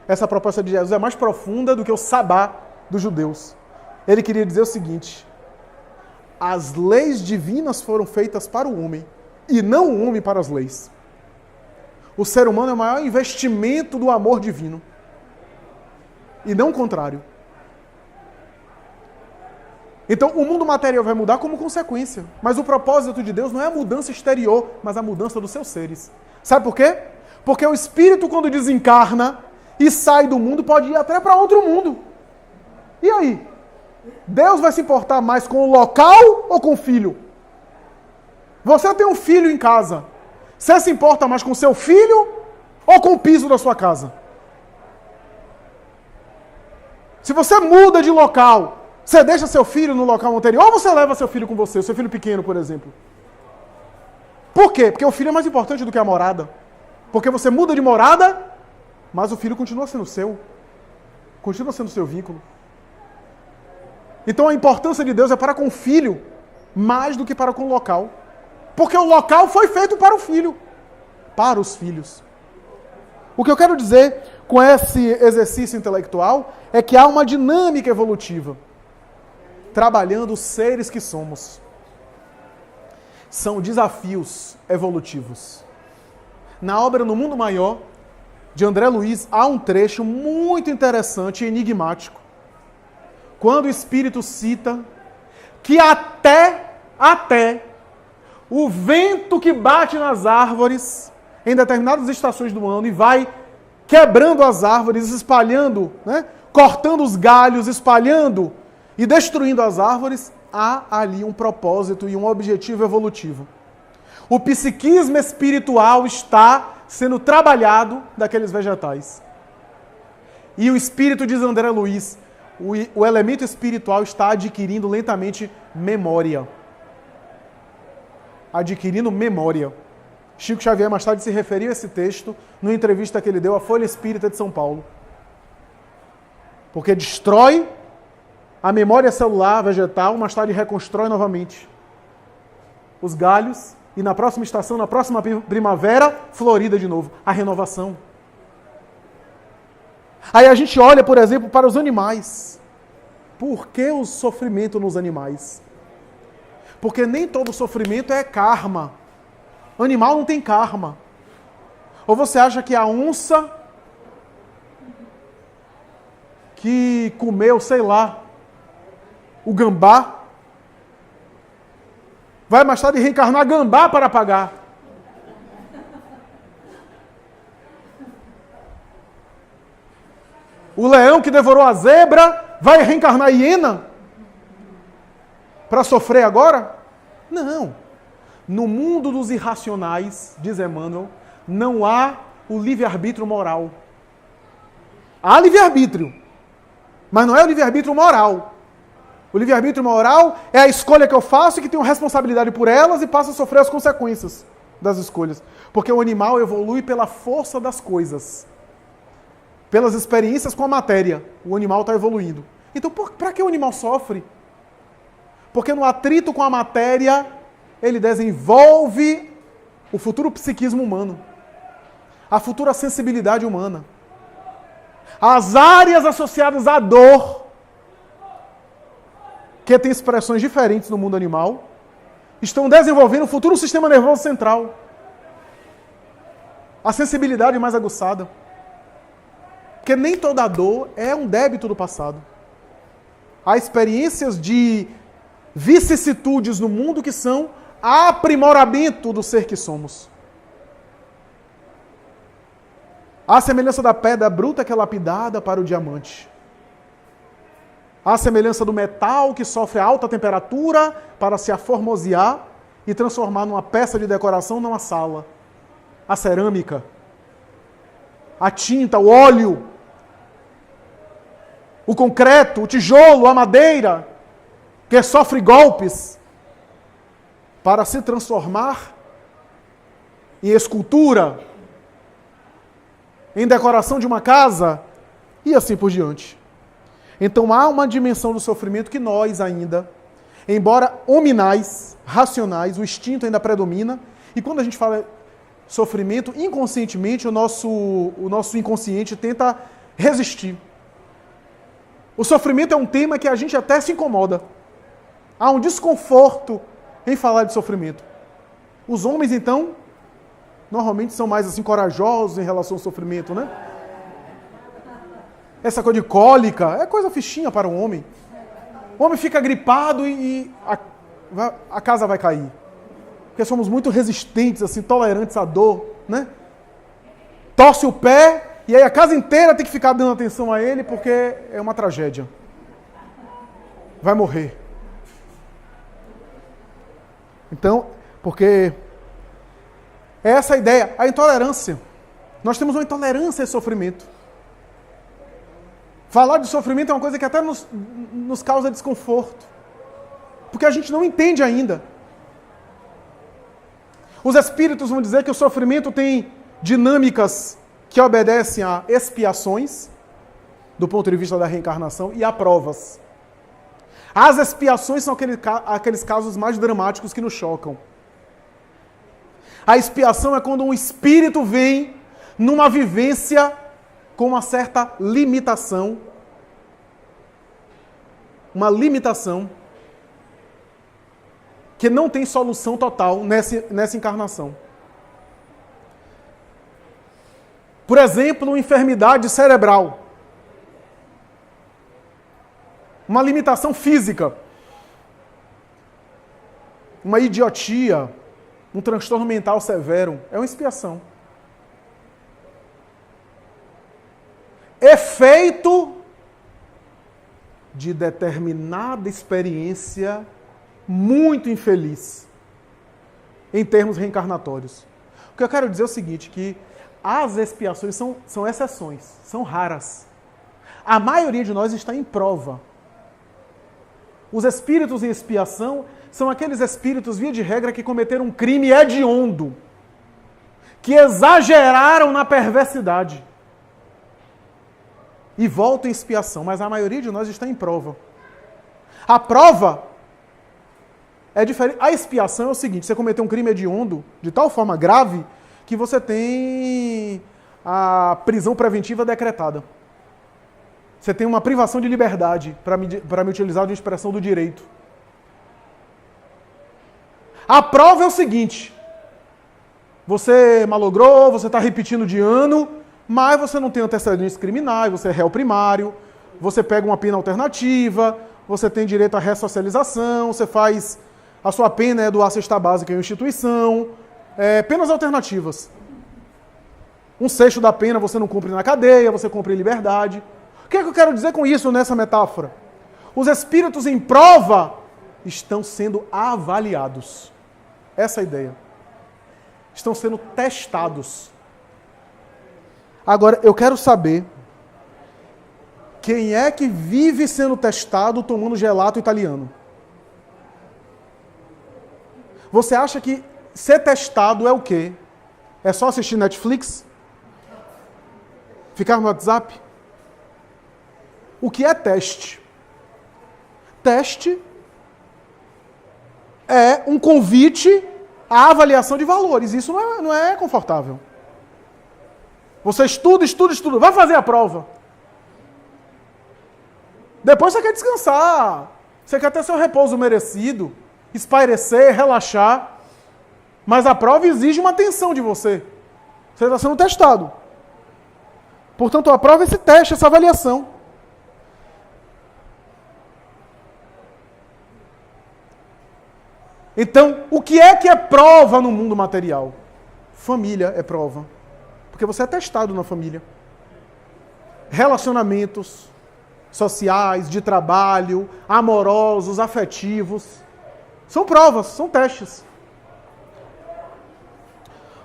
Essa proposta de Jesus é mais profunda do que o sabá dos judeus. Ele queria dizer o seguinte: as leis divinas foram feitas para o homem e não o homem para as leis. O ser humano é o maior investimento do amor divino e não o contrário. Então, o mundo material vai mudar como consequência. Mas o propósito de Deus não é a mudança exterior, mas a mudança dos seus seres. Sabe por quê? Porque o espírito, quando desencarna e sai do mundo, pode ir até para outro mundo. E aí? Deus vai se importar mais com o local ou com o filho? Você tem um filho em casa. Você se importa mais com o seu filho ou com o piso da sua casa? Se você muda de local, você deixa seu filho no local anterior ou você leva seu filho com você, seu filho pequeno, por exemplo? Por quê? Porque o filho é mais importante do que a morada. Porque você muda de morada, mas o filho continua sendo seu. Continua sendo seu vínculo. Então a importância de Deus é para com o filho, mais do que para com o local. Porque o local foi feito para o filho. Para os filhos. O que eu quero dizer com esse exercício intelectual é que há uma dinâmica evolutiva trabalhando os seres que somos. São desafios evolutivos. Na obra No Mundo Maior, de André Luiz, há um trecho muito interessante e enigmático. Quando o Espírito cita que até o vento que bate nas árvores em determinadas estações do ano e vai quebrando as árvores, espalhando, cortando os galhos, espalhando e destruindo as árvores, há ali um propósito e um objetivo evolutivo. O psiquismo espiritual está sendo trabalhado daqueles vegetais. E o espírito, diz André Luiz, o elemento espiritual está adquirindo lentamente memória. Adquirindo memória. Chico Xavier mais tarde se referiu a esse texto numa entrevista que ele deu à Folha Espírita de São Paulo. Porque destrói a memória celular vegetal, mais tarde reconstrói novamente os galhos e na próxima estação, na próxima primavera, florida de novo. A renovação. Aí a gente olha, por exemplo, para os animais. Por que o sofrimento nos animais? Porque nem todo sofrimento é karma. Animal não tem karma. Ou você acha que a onça que comeu, sei lá, o gambá, vai mais tarde reencarnar gambá para pagar? O leão que devorou a zebra vai reencarnar hiena para sofrer agora? Não. No mundo dos irracionais, diz Emmanuel, não há o livre-arbítrio moral. Há livre-arbítrio, mas não é o livre-arbítrio moral. O livre-arbítrio moral é a escolha que eu faço e que tenho responsabilidade por elas e passo a sofrer as consequências das escolhas. Porque o animal evolui pela força das coisas. Pelas experiências com a matéria. O animal está evoluindo. Então, para que o animal sofre? Porque no atrito com a matéria, ele desenvolve o futuro psiquismo humano. A futura sensibilidade humana. As áreas associadas à dor, que tem expressões diferentes no mundo animal, estão desenvolvendo o futuro sistema nervoso central. A sensibilidade mais aguçada. Porque nem toda dor é um débito do passado. Há experiências de vicissitudes no mundo que são aprimoramento do ser que somos. Há a semelhança da pedra bruta que é lapidada para o diamante. Há a semelhança do metal que sofre alta temperatura para se aformosear e transformar numa peça de decoração numa sala. A cerâmica, a tinta, o óleo, o concreto, o tijolo, a madeira, que sofre golpes, para se transformar em escultura, em decoração de uma casa, e assim por diante. Então há uma dimensão do sofrimento que nós ainda, embora hominais, racionais, o instinto ainda predomina, e quando a gente fala sofrimento, inconscientemente o nosso inconsciente tenta resistir. O sofrimento é um tema que a gente até se incomoda. Há um desconforto em falar de sofrimento. Os homens, então, normalmente são mais assim corajosos em relação ao sofrimento, né? Essa coisa de cólica é coisa fichinha para o homem. O homem fica gripado e a casa vai cair. Porque somos muito resistentes, assim, tolerantes à dor, né? Torce o pé e aí a casa inteira tem que ficar dando atenção a ele porque é uma tragédia. Vai morrer. Então, porque é essa a ideia, a intolerância. Nós temos uma intolerância ao sofrimento. Falar de sofrimento é uma coisa que até nos causa desconforto. Porque a gente não entende ainda. Os espíritos vão dizer que o sofrimento tem dinâmicas que obedecem a expiações, do ponto de vista da reencarnação, e a provas. As expiações são aqueles casos mais dramáticos que nos chocam. A expiação é quando um espírito vem numa vivência com uma certa limitação. Uma limitação que não tem solução total nessa encarnação. Por exemplo, uma enfermidade cerebral. Uma limitação física. Uma idiotia. Um transtorno mental severo. É uma expiação. Efeito de determinada experiência muito infeliz em termos reencarnatórios. O que eu quero dizer é o seguinte, que as expiações são exceções, são raras. A maioria de nós está em prova. Os espíritos em expiação são aqueles espíritos, via de regra, que cometeram um crime hediondo, que exageraram na perversidade e voltam em expiação, mas a maioria de nós está em prova. A prova é diferente. A expiação é o seguinte, você cometeu um crime hediondo de tal forma grave que você tem a prisão preventiva decretada. Você tem uma privação de liberdade, para me utilizar de uma expressão do direito. A prova é o seguinte, você malogrou, você está repetindo de ano, mas você não tem antecedentes criminais, você é réu primário, você pega uma pena alternativa, você tem direito à ressocialização, você faz... A sua pena é doar cesta básica em uma instituição, penas alternativas. 1/6 da pena você não cumpre na cadeia, você cumpre em liberdade. O que é que eu quero dizer com isso nessa metáfora? Os espíritos em prova estão sendo avaliados. Essa é a ideia. Estão sendo testados. Agora, eu quero saber quem é que vive sendo testado tomando gelato italiano. Você acha que ser testado é o quê? É só assistir Netflix? Ficar no WhatsApp? O que é teste? Teste é um convite à avaliação de valores. Isso não é confortável. Você estuda, vai fazer a prova. Depois você quer descansar. Você quer ter seu repouso merecido, espairecer, relaxar. Mas a prova exige uma atenção de você. Você está sendo testado. Portanto, a prova é esse teste, essa avaliação. Então, o que é prova no mundo material? Família é prova. Porque você é testado na família. Relacionamentos sociais, de trabalho, amorosos, afetivos. São provas, são testes.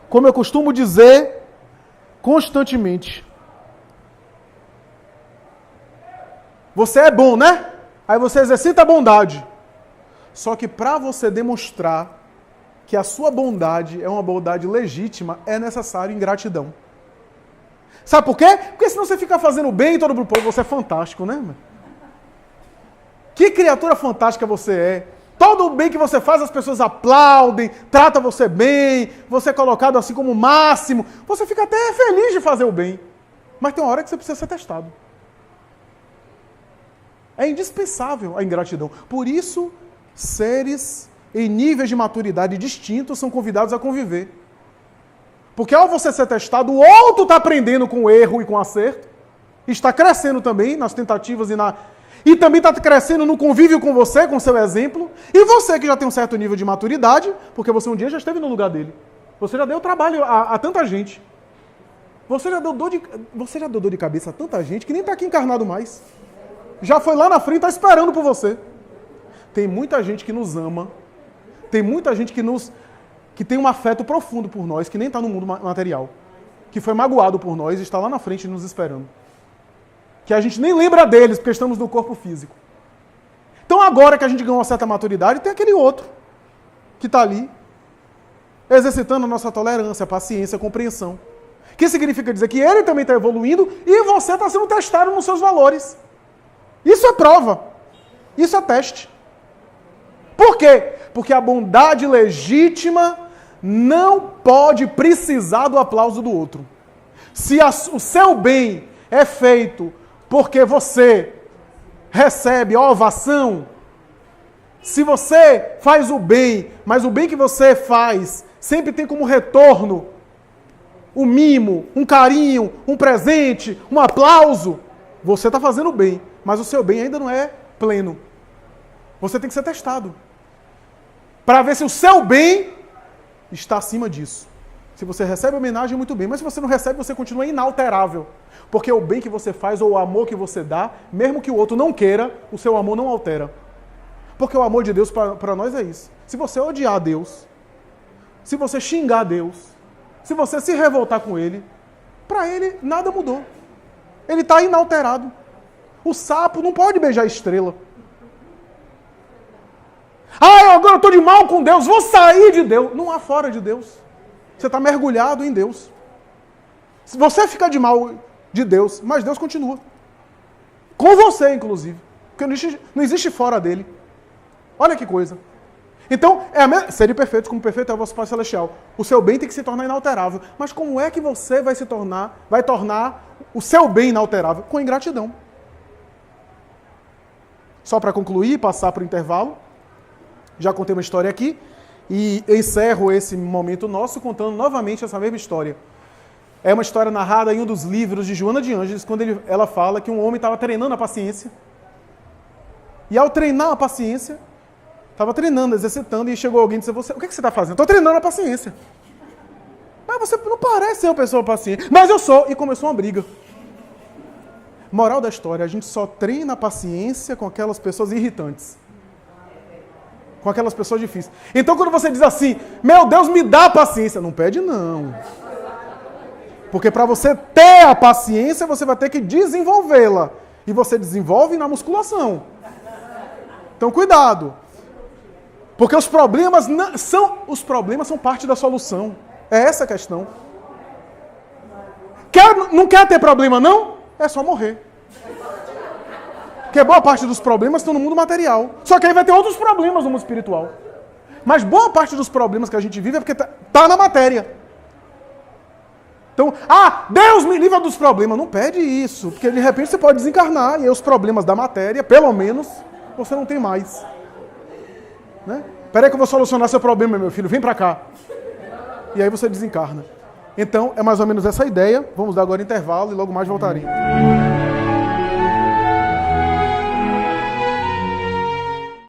como eu costumo dizer constantemente. Você é bom, né? Aí você exercita a bondade. Só que para você demonstrar que a sua bondade é uma bondade legítima, é necessário ingratidão. Sabe por quê? Porque senão você fica fazendo bem todo mundo, pô, você é fantástico, né? Que criatura fantástica você é. Todo o bem que você faz, as pessoas aplaudem, tratam você bem, você é colocado assim como o máximo. Você fica até feliz de fazer o bem. Mas tem uma hora que você precisa ser testado. É indispensável a ingratidão. Por isso, seres em níveis de maturidade distintos são convidados a conviver. Porque ao você ser testado, o outro está aprendendo com o erro e com o acerto, está crescendo também nas tentativas e também está crescendo no convívio com você, com seu exemplo, e você que já tem um certo nível de maturidade, porque você um dia já esteve no lugar dele. Você já deu trabalho a tanta gente. Você já deu dor de cabeça a tanta gente que nem está aqui encarnado mais. Já foi lá na frente, está esperando por você. Tem muita gente que nos ama, tem muita gente que tem um afeto profundo por nós, que nem está no mundo material, que foi magoado por nós e está lá na frente nos esperando. Que a gente nem lembra deles, porque estamos no corpo físico. Então agora que a gente ganhou uma certa maturidade, tem aquele outro que está ali, exercitando a nossa tolerância, paciência, compreensão. Que significa dizer que ele também está evoluindo e você está sendo testado nos seus valores. Isso é prova. Isso é teste. Por quê? Porque a bondade legítima não pode precisar do aplauso do outro. Se o seu bem é feito porque você recebe a ovação, se você faz o bem, mas o bem que você faz sempre tem como retorno um mimo, um carinho, um presente, um aplauso, você está fazendo o bem, mas o seu bem ainda não é pleno. Você tem que ser testado para ver se o seu bem está acima disso. Se você recebe homenagem, muito bem. Mas se você não recebe, você continua inalterável. Porque o bem que você faz ou o amor que você dá, mesmo que o outro não queira, o seu amor não altera. Porque o amor de Deus para nós é isso. Se você odiar Deus, se você xingar Deus, se você se revoltar com Ele, para Ele nada mudou. Ele está inalterado. O sapo não pode beijar a estrela. Ah, agora eu estou de mal com Deus, vou sair de Deus. Não há fora de Deus. Você está mergulhado em Deus. Se você ficar de mal de Deus, mas Deus continua. Com você, inclusive. Porque não existe fora dele. Olha que coisa. Então, serem perfeitos como perfeito é o vosso Pai Celestial. O seu bem tem que se tornar inalterável. Mas como é que você vai tornar o seu bem inalterável? Com ingratidão. Só para concluir e passar para o intervalo. Já contei uma história aqui e encerro esse momento nosso contando novamente essa mesma história. É uma história narrada em um dos livros de Joana de Ângeles, quando ela fala que um homem estava treinando a paciência. E ao treinar a paciência, estava treinando, exercitando, e chegou alguém e disse: o que você está fazendo? Estou treinando a paciência. Mas você não parece ser uma pessoa paciente. Mas eu sou. E começou uma briga. Moral da história, a gente só treina a paciência com aquelas pessoas irritantes. Com aquelas pessoas difíceis. Então quando você diz assim, meu Deus, me dá paciência. Não pede não. Porque para você ter a paciência, você vai ter que desenvolvê-la. E você desenvolve na musculação. Então cuidado. Porque os problemas são parte da solução. É essa a questão. Não quer ter problema não? É só morrer. Porque boa parte dos problemas estão no mundo material. Só que aí vai ter outros problemas no mundo espiritual. Mas boa parte dos problemas que a gente vive é porque está na matéria. Então, Deus me livra dos problemas. Não pede isso, porque de repente você pode desencarnar e aí os problemas da matéria, pelo menos, você não tem mais. Né? Peraí que eu vou solucionar seu problema, meu filho. Vem para cá. E aí você desencarna. Então, é mais ou menos essa ideia. Vamos dar agora intervalo e logo mais voltaremos.